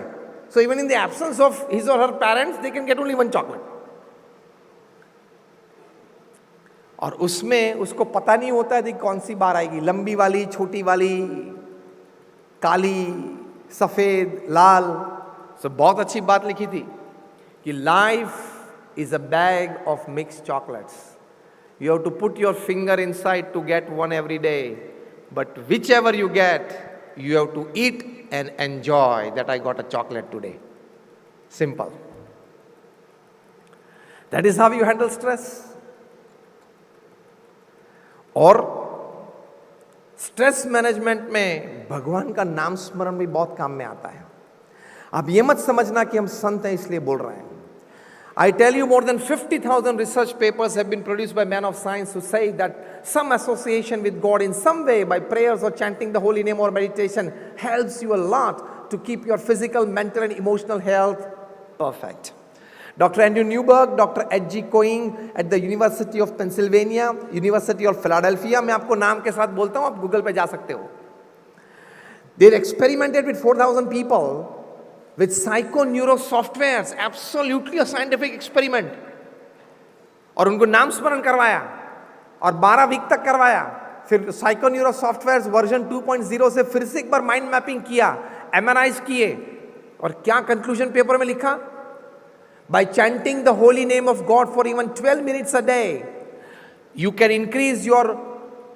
Speaker 1: So even in the absence of his or her parents, they can get only one chocolate. और उसमें उसको पता नहीं होता है कि कौन सी बार आएगी, लंबी वाली, छोटी वाली, काली, सफेद, लाल। So बहुत अच्छी बात लिखी थी कि life is a bag of mixed chocolates. You have to put your finger inside to get one every day. But whichever you get, you have to eat and enjoy that I got a chocolate today. Simple. That is how you handle stress. और stress management में भगवान का नाम स्मरण भी बहुत काम में आता है। आप ये मत समझना कि हम संत हैं इसलिए बोल रहे हैं। I tell you, more than 50,000 research papers have been produced by men of science who say that some association with God in some way by prayers or chanting the holy name or meditation helps you a lot to keep your physical, mental and emotional health perfect. Dr. Andrew Newberg, Dr. H.G. Covey at the University of Pennsylvania, University of Philadelphia, मैं आपको नाम के साथ बोलता हूँ, आप Google पे जा सकते हो। They experimented with 4,000 people with psycho-neuro softwares, absolutely a scientific experiment. और उनको नाम स्मरण करवाया और 12 वीक तक करवाया। फिर psycho-neuro softwares वर्जन 2.0 से फिर से एक बार माइंड मैपिंग किया, एमआरआईज किए, और क्या कंक्लूजन पेपर में लिखा? By chanting the holy name of God for even 12 minutes a day, you can increase your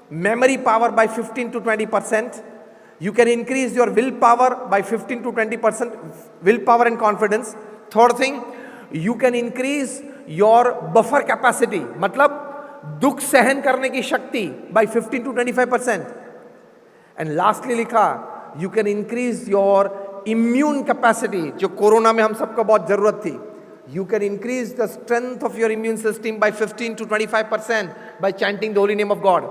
Speaker 1: memory power by 15 to 20%. You can increase your willpower by 15 to 20%, willpower and confidence. Third thing, you can increase your buffer capacity, मतलब दुख सहन करने की शक्ति by 15 to 25%. And lastly लिखा, you can increase your immune capacity, जो corona में हम सबको बहुत जरूरत थी. You can increase the strength of your immune system by 15 to 25% by chanting the holy name of God.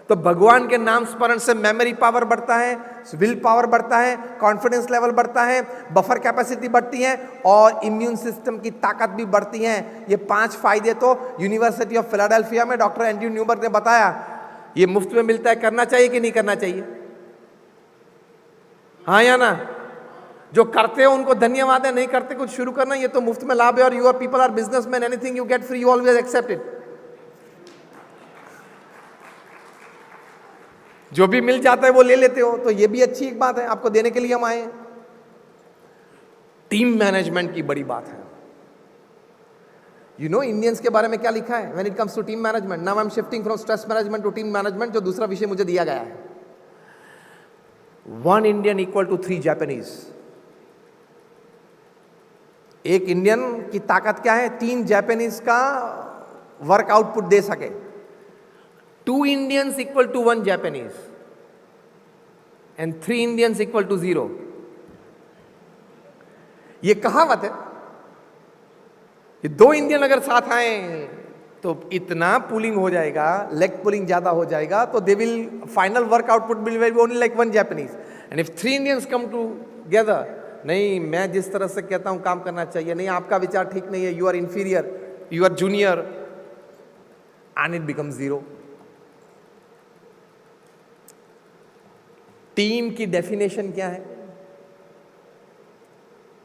Speaker 1: तो भगवान के नाम स्मरण से मेमोरी पावर बढ़ता है, विल पावर बढ़ता है, कॉन्फिडेंस लेवल बढ़ता है, बफर कैपेसिटी बढ़ती है और इम्यून सिस्टम की ताकत भी बढ़ती है। ये 5 फायदे तो यूनिवर्सिटी ऑफ फिलाडेल्फिया में डॉक्टर एंड्रयू न्यूबर्ग ने बताया। ये मुफ्त में मिलता है, करना चाहिए कि नहीं करना चाहिए? हाँ या ना? जो करते हो उनको धन्यवाद है, नहीं करते कुछ शुरू करना, ये तो मुफ्त में लाभ है। और your people are businessman, anything you get free you always accept it. जो भी मिल जाता है वो ले लेते हो, तो ये भी अच्छी एक बात है, आपको देने के लिए हम आए हैं। टीम मैनेजमेंट की बड़ी बात है। यू नो इंडियंस के बारे में क्या लिखा है when it comes to team management? Now I am shifting from stress management to team management, जो दूसरा विषय मुझे दिया गया है। 1 इंडियन इक्वल टू 3 जापानीज। एक इंडियन की ताकत क्या है? 3 जापानीज का वर्क आउटपुट दे सके। 2 Indians equal to 1 Japanese and 3 Indians equal to 0। ये कहावत है। ये 2 इंडियन अगर साथ आए तो इतना पुलिंग हो जाएगा, लेग पुलिंग ज्यादा हो जाएगा, तो they will final work output will be only like 1 Japanese. And if 3 Indians come together, नहीं मैं जिस तरह से कहता हूं काम करना चाहिए, नहीं आपका विचार ठीक नहीं है, you are inferior, you are junior, and it becomes 0। Team की डेफिनेशन क्या है?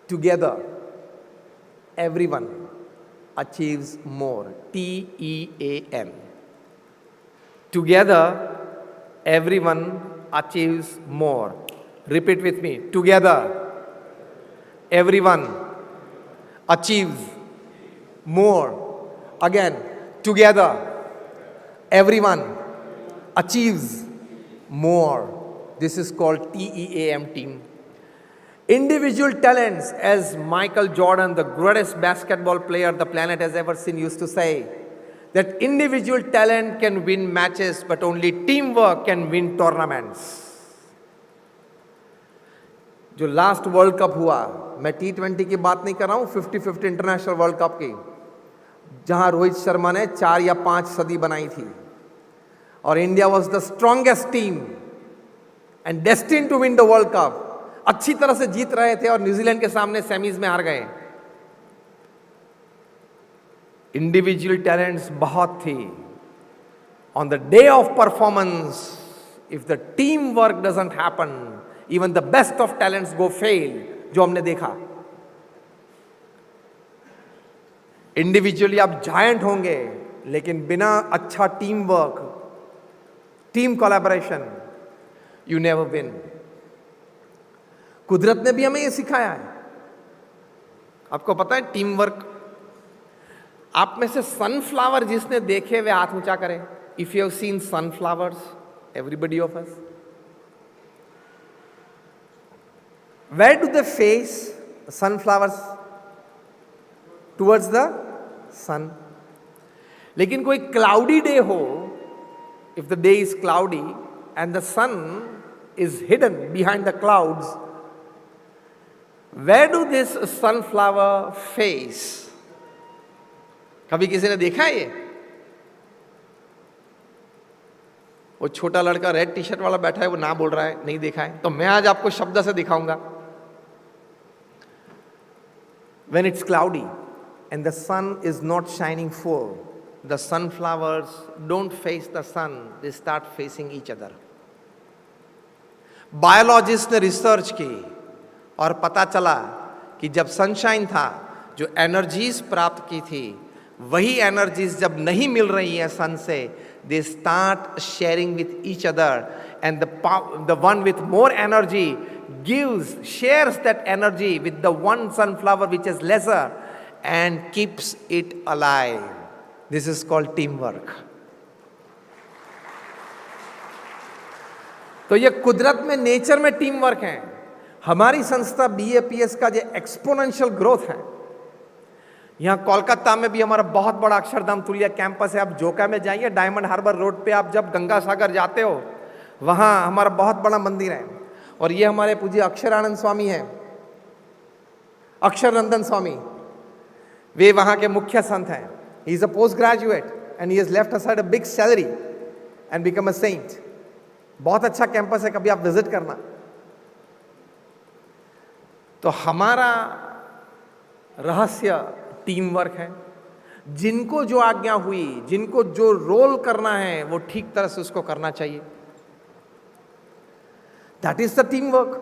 Speaker 1: Together everyone achieves more. TEAM. Together, everyone achieves more. Repeat with me. Together, everyone achieves more. Again, together, everyone achieves more. This is called TEAM, team. Individual talents, as Michael Jordan, the greatest basketball player the planet has ever seen, used to say, that individual talent can win matches, but only teamwork can win tournaments. जो last world cup हुआ, मैं T20 की बात नहीं कर रहा हूं, 50-50 international world cup की, जहां रोहित शर्मा ने 4 या 5 सदी बनाई थी और India was the strongest team and destined to win the world cup. अच्छी तरह से जीत रहे थे और न्यूजीलैंड के सामने सेमीज में हार गए। इंडिविजुअल टैलेंट्स बहुत थी। On the day of performance, if the team work doesn't happen, even the best of talents go fail, जो हमने देखा। इंडिविजुअली आप जायंट होंगे, लेकिन बिना अच्छा team work, team collaboration, you never win. कुदरत ने भी हमें यह सिखाया है। आपको पता है टीम वर्क? आप में से सनफ्लावर जिसने देखे वे हाथ ऊंचा करें। If you have seen sunflowers, everybody of us, where do they face? Sunflowers towards the sun. लेकिन कोई क्लाउडी डे हो, if the day is cloudy and the sun is hidden behind the clouds, where do this sunflower face? कभी किसी ने देखा है ये? वो छोटा लड़का रेड टी शर्ट वाला बैठा है, वो ना बोल रहा है नहीं देखा है, तो मैं आज आपको शब्द से दिखाऊंगा। When it's cloudy and the sun is not shining full, the sunflowers don't face the sun, they start facing each other. Biologist ने रिसर्च की और पता चला कि जब सनशाइन था, जो एनर्जीज प्राप्त की थी, वही एनर्जीज जब नहीं मिल रही है सन से, they start sharing with each other and the one with more energy shares that energy with the one sunflower which is lesser and keeps it alive. This is called teamwork. तो ये कुदरत में, nature में team work है। हमारी संस्था BAPS का जो एक्सपोनेंशियल ग्रोथ है, यहाँ कोलकाता में भी हमारा बहुत बड़ा अक्षरधाम तुलिया कैंपस है। आप जोका में जाइए, डायमंड हार्बर रोड पे आप जब गंगा सागर जाते हो, वहाँ हमारा बहुत बड़ा मंदिर है। और ये हमारे पूज्य अक्षरानंद स्वामी हैं, अक्षरनंदन स्वामी, वे वहाँ के मुख्य संत हैं। He is a post graduate and he has left aside a big salary and become a saint. बहुत अच्छा कैंपस है, कभी आप विजिट करना। तो हमारा रहस्य टीम वर्क है। जिनको जो आज्ञा हुई, जिनको जो रोल करना है, वो ठीक तरह से उसको करना चाहिए। That is the teamwork.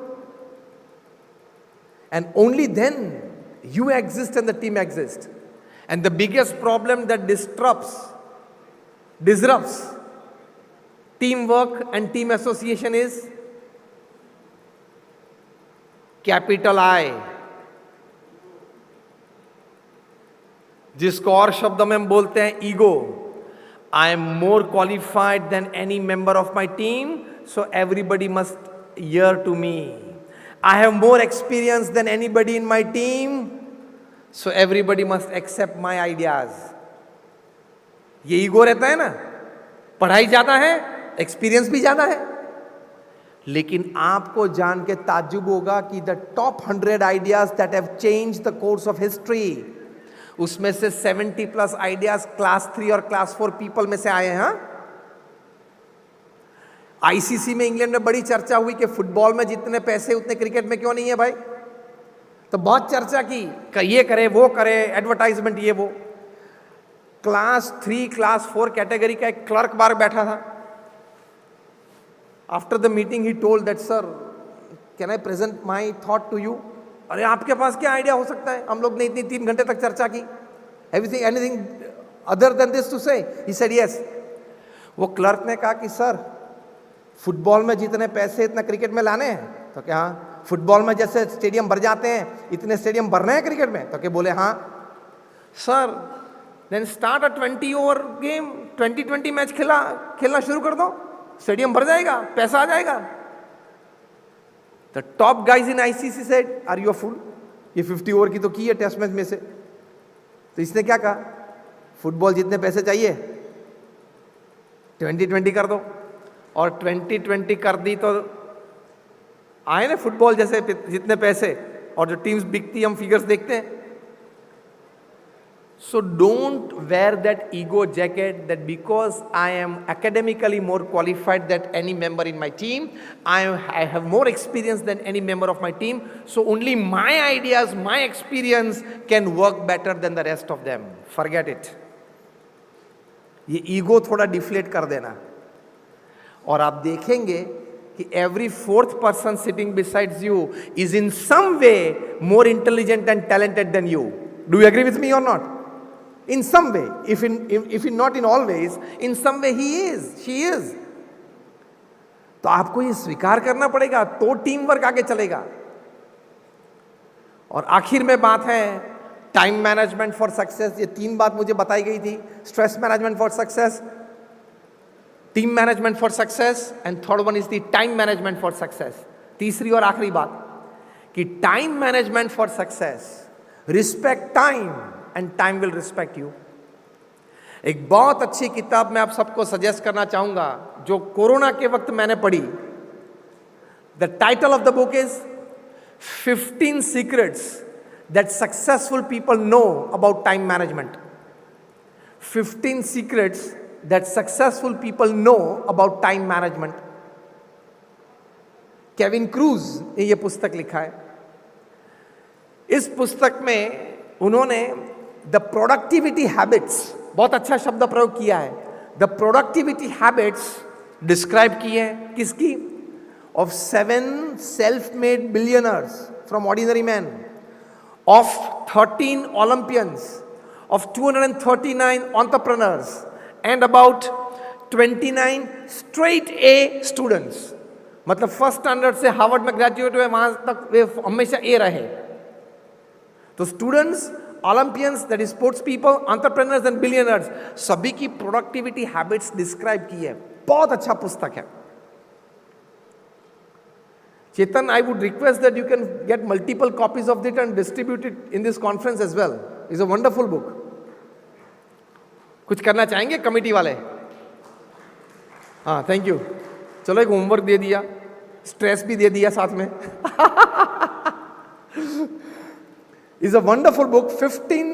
Speaker 1: And only then you exist and the team exists. And the biggest problem that disrupts teamwork and team association is capital I, जिसको और शब्दों में हम बोलते हैं ego. I am more qualified than any member of my team, so everybody must hear to me. I have more experience than anybody in my team, so everybody must accept my ideas. ये ego रहता है ना। पढ़ाई ज्यादा है, experience भी ज्यादा है, लेकिन आपको जान के ताज्जुब होगा कि the top 100 ideas that have changed the course of history, उसमें से 70+ आइडियाज क्लास 3 और क्लास 4 पीपल में से आए हैं। आईसीसी में इंग्लैंड में बड़ी चर्चा हुई कि फुटबॉल में जितने पैसे उतने क्रिकेट में क्यों नहीं है भाई। तो बहुत चर्चा की, ये करे वो करे, एडवर्टाइजमेंट ये वो। क्लास 3 क्लास 4 कैटेगरी का एक क्लर्क बाहर बैठा था। After the meeting he told that sir can I present my thought to you. अरे आपके पास क्या आइडिया हो सकता है, हम लोग ने इतनी 3 घंटे तक चर्चा की। Anything other than this to say? He said yes. वो क्लर्क ने कहा कि सर फुटबॉल में जितने पैसे इतना क्रिकेट में लाने हैं। तो क्या हाँ, फुटबॉल में जैसे स्टेडियम भर जाते हैं इतने स्टेडियम भरने हैं क्रिकेट में? तो क्या बोले हाँ। Sir then start a 20 over game, 20 match खेलना शुरू कर दो, स्टेडियम भर जाएगा, पैसा आ जाएगा। The top guys in ICC said are you a fool, ये 50 ओवर की तो की है टेस्ट मैच में से। तो इसने क्या कहा, फुटबॉल जितने पैसे चाहिए 20 कर दो, और 20 कर दी तो आए ना फुटबॉल जैसे जितने पैसे, और जो टीम्स बिकती हम फिगर्स देखते हैं। So don't wear that ego jacket that because I am academically more qualified than any member in my team, I have more experience than any member of my team, so only my ideas, my experience can work better than the rest of them. Forget it. ये ego थोड़ा deflate कर देना, और आप देखेंगे कि every 4th person sitting besides you is in some way more intelligent and talented than you. Do you agree with me or not? In some way, if not in all ways, in some way he is, she is. तो आपको ये स्वीकार करना पड़ेगा, तो team work आगे चलेगा। और आखिर में बात है टाइम मैनेजमेंट फॉर सक्सेस। ये 3 बात मुझे बताई गई थी, stress management for success, team management for success, and third one is the time management for success. तीसरी और आखिरी बात कि time management for success, respect time and time will respect you. एक बहुत अच्छी किताब मैं आप सबको सजेस्ट करना चाहूंगा जो कोरोना के वक्त मैंने पढ़ी। The title of the book is 15 secrets that successful people know about time management. 15 secrets that successful people know about time management. Kevin cruise ने यह पुस्तक लिखा है। इस पुस्तक में उन्होंने द प्रोडक्टिविटी हैबिट्स, बहुत अच्छा शब्द प्रयोग किया है, द प्रोडक्टिविटी हैबिट्स डिस्क्राइब की है। किसकी? Of 7 self made billionaires from ordinary man, of 13 Olympians, of 239 entrepreneurs and about 29 straight A students. मतलब फर्स्ट स्टैंडर्ड से हार्वर्ड में ग्रेजुएट हुए, वहां तक वे हमेशा ए रहे। तो students, Olympians, that is sports people, entrepreneurs and billionaires, सभी की प्रोडक्टिविटी हैबिट्स डिस्क्राइब की है। बहुत अच्छा पुस्तक है। Chetan, I would request that you can get multiple copies of it and distribute it in this conference as well. Is a wonderful book. कुछ करना चाहेंगे कमिटी वाले? हाँ, थैंक यू। चलो, एक होमवर्क दे दिया, स्ट्रेस भी दे दिया साथ में। is a wonderful book, 15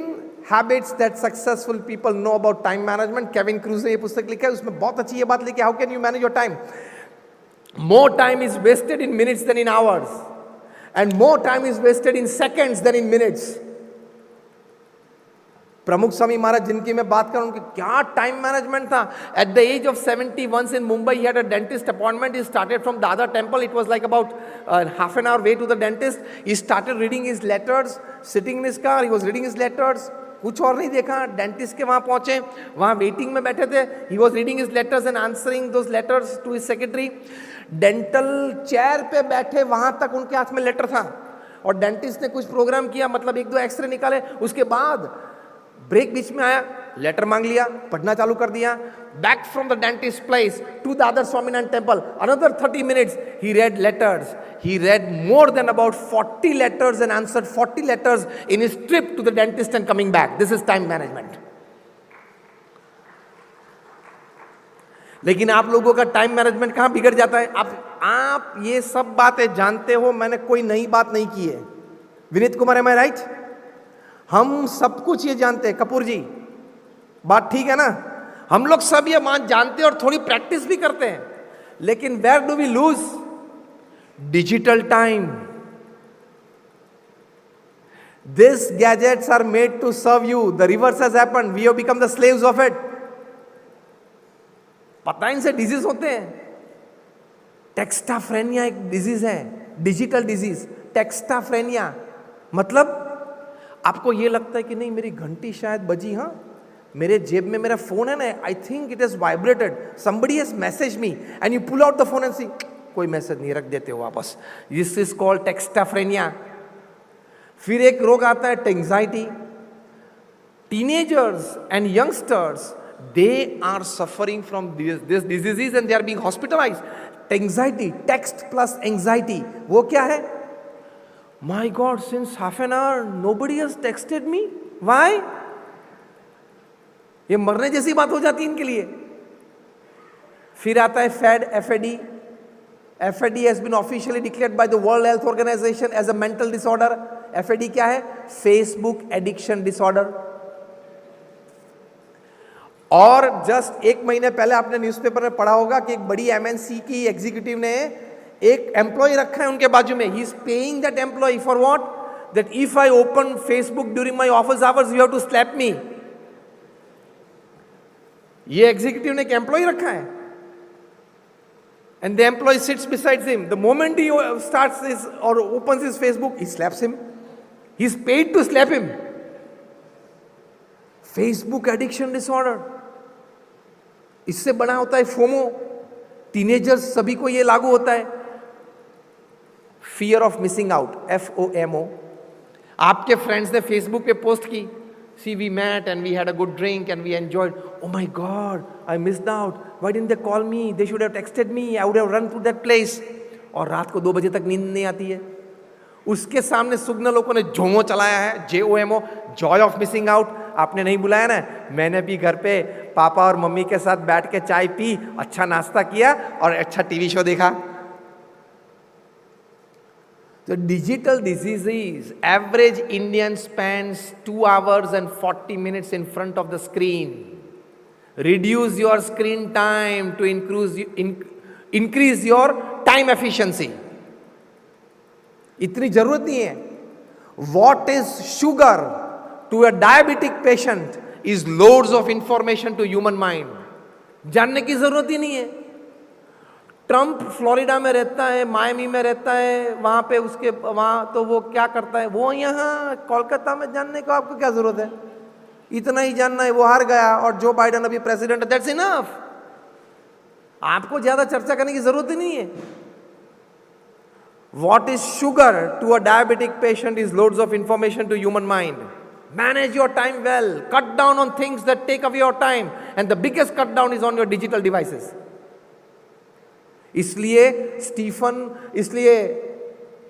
Speaker 1: habits that successful people know about time management, Kevin cruise ने ये पुस्तक लिखा है, उसमें बहुत अच्छी ये बात लिखी है, how can you manage your time. More time is wasted in minutes than in hours and more time is wasted in seconds than in minutes. Pramukh Swami Maharaj जिनकी मैं बात करूं, उनके क्या टाइम मैनेजमेंट था. At the age of 70 once in Mumbai he had a dentist appointment. He started from Dada temple. It was like about half an hour way to the dentist. He started reading his letters, sitting in his car. He was reading his letters. कुछ और नहीं देखा. Dentist के वहाँ पहुँचे, वहाँ waiting में बैठे थे. He was reading his letters and answering those letters to his secretary. Dental chair पे बैठे वहाँ तक उनके हाथ में लेटर था और डेंटिस्ट ने कुछ प्रोग्राम किया, मतलब 1-2 एक्सरे निकाले. उसके बाद ब्रेक बीच में आया, लेटर मांग लिया, पढ़ना चालू कर दिया. Back from the dentist place to the other Swaminarayan temple, another 30 minutes he read letters. He read more than about 40 letters and answered 40 letters in his trip to the dentist and coming back. This is time management. लेकिन आप लोगों का time management कहाँ बिगड़ जाता है. आप ये सब बातें जानते हो, मैंने कोई नई बात नहीं की है. विनीत कुमार, एम आई राइट? हम सब कुछ ये जानते हैं. कपूर जी, बात ठीक है ना? हम लोग सब ये बात जानते हैं और थोड़ी प्रैक्टिस भी करते हैं. लेकिन where do we lose? Digital time. This gadgets are made to serve you. The reverse has happened. We have become the slaves of it. पता है इनसे डिजीज होते हैं. टेक्स्टाफ्रेनिया एक डिजीज है, डिजिटल डिजीज. टेक्स्टाफ्रेनिया मतलब आपको ये लगता है कि नहीं मेरी घंटी शायद बजी, हाँ मेरे जेब में मेरा फोन है ना, I think it is vibrated, somebody has message me, and you pull out the phone and see कोई मैसेज नहीं, रख देते हो वापस. This is called textaphrenia. फिर एक रोग आता है anxiety. Teenagers and youngsters, they are suffering from this disease and they are being hospitalized. Anxiety, text plus anxiety, वो क्या है? My God, since half an hour nobody has texted me. Why? ये मरने जैसी बात हो जाती है इनके लिए. फिर आता है FAD, FAD. FAD has been officially declared by the World Health Organization as a mental disorder. FAD क्या है? Facebook addiction disorder. और जस्ट 1 महीने पहले आपने न्यूज़पेपर में पढ़ा होगा कि एक बड़ी MNC की एग्जीक्यूटिव ने एक एम्प्लॉय रखा है उनके बाजू में. He is paying that employ for what? That if I open Facebook during my office hours you have to slap me. ये एग्जीक्यूटिव ने एक एम्प्लॉय रखा है and the employ sits besides him. The moment he starts his और opens his Facebook, he slaps him. He is paid to slap him. Facebook addiction disorder. इससे बड़ा होता है फोमो. टीनेजर्स सभी को ये लागू होता है. Fear of missing out, FOMO. आपके फ्रेंड्स ने फेसबुक पे पोस्ट की, see we met and we had a good drink and we enjoyed. Oh my God, I missed out. Why didn't they call me? They should have texted me. I would have run to that place. और रात को 2 बजे तक नींद नहीं आती है. उसके सामने सुग्न लोगों ने जोमो चलाया है, JOMO, Joy of missing out. आपने नहीं बुलाया ना, मैंने भी घर पे पापा और मम्मी के साथ बैठ के चाय पी, अच्छा नाश्ता किया और अच्छा टीवी शो देखा. तो digital diseases, average Indian spends 2 hours and 40 minutes in front of the screen. Reduce your screen time to increase your time efficiency. इतनी जरूरत नहीं है. What is sugar to a diabetic patient is loads of information to human mind. जानने की जरूरत ही नहीं है. Trump Florida में रहता है, मायामी में रहता है, वहां पे उसके वहां तो वो क्या करता है, वो यहाँ कोलकाता में जानने को आपको क्या जरूरत है? इतना ही जानना है वो हार गया और जो बाइडेन अभी प्रेसिडेंट है, दैट्स इनफ. आपको ज्यादा चर्चा करने की जरूरत ही नहीं है. What is sugar to a diabetic patient is loads of information to human mind. Manage your time well. Cut down on things that take away your time. And the biggest cut down is on your digital devices. इसलिए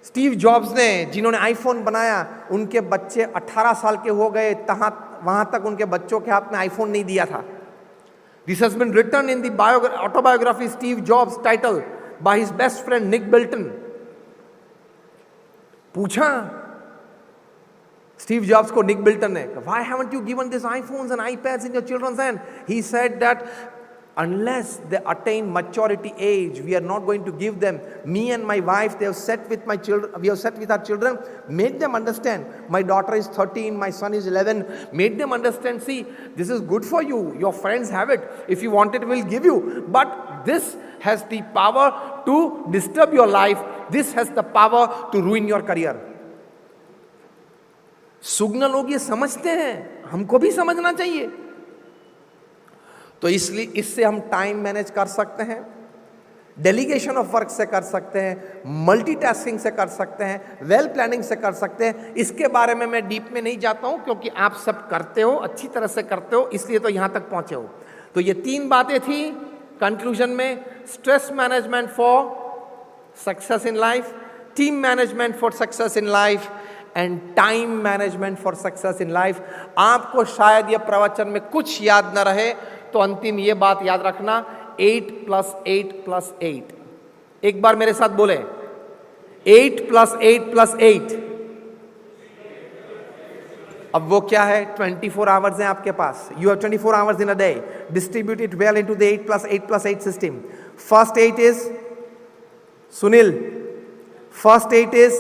Speaker 1: Steve jobs ने, जिन्होंने iPhone बनाया, उनके बच्चे 18 साल के हो गए, वहां तक उनके बच्चों के हाथ में आईफोन नहीं दिया था. This has been written in the autobiography Steve Jobs title by his best friend Nick Bilton. पूछा Steve Jobs को Nick Bilton ने, why haven't you given these iPhones and iPads in your children's hand? He said that unless they attain maturity age, we are not going to give them. Me and my wife, they have sat with my children, we have sat with our children, made them understand. My daughter is 13, my son is 11, made them understand, see, this is good for you, your friends have it, if you want it, we'll give you. But this has the power to disturb your life, this has the power to ruin your career. सुग्न लोग ये समझते हैं, हमको भी समझना चाहिए. तो इसलिए इससे हम टाइम मैनेज कर सकते हैं, डेलीगेशन ऑफ वर्क से कर सकते हैं, मल्टीटास्किंग से कर सकते हैं, वेल प्लानिंग से कर सकते हैं. इसके बारे में मैं डीप में नहीं जाता हूं क्योंकि आप सब करते हो, अच्छी तरह से करते हो, इसलिए तो यहां तक पहुंचे हो. तो ये 3 बातें थी कंक्लूजन में. Stress management for success in life, team management for success in life and time management for success in life. आपको शायद ये प्रवचन में कुछ याद न रहे तो अंतिम ये बात याद रखना, 8 + 8 + 8. एक बार मेरे साथ बोले, 8 + 8 + 8. अब वो क्या है? 24 आवर्स हैं आपके पास. You have 24 hours in a day. Distribute it well into the 8 + 8 + 8 system. First 8 is Sunil. First 8 is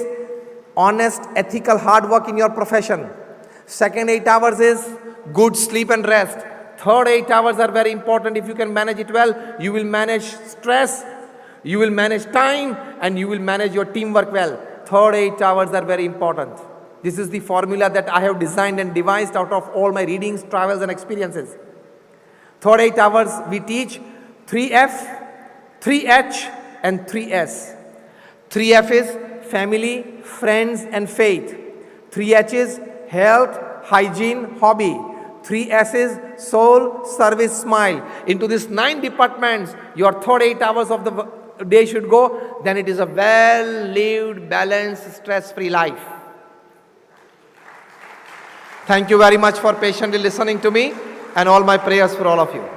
Speaker 1: honest, ethical, hard work in your profession. Second 8 hours is good sleep and rest. Third 8 hours are very important. If you can manage it well, you will manage stress, you will manage time, and you will manage your teamwork well. Third 8 hours are very important. This is the formula that I have designed and devised out of all my readings, travels, and experiences. Third 8 hours we teach 3F, 3H, and 3S. 3F is family, friends, and faith. 3H is health, hygiene, hobby. 3S is soul, service, smile. Into these 9 departments, your third 8 hours of the day should go. Then it is a well-lived, balanced, stress-free life. Thank you very much for patiently listening to me, and all my prayers for all of you.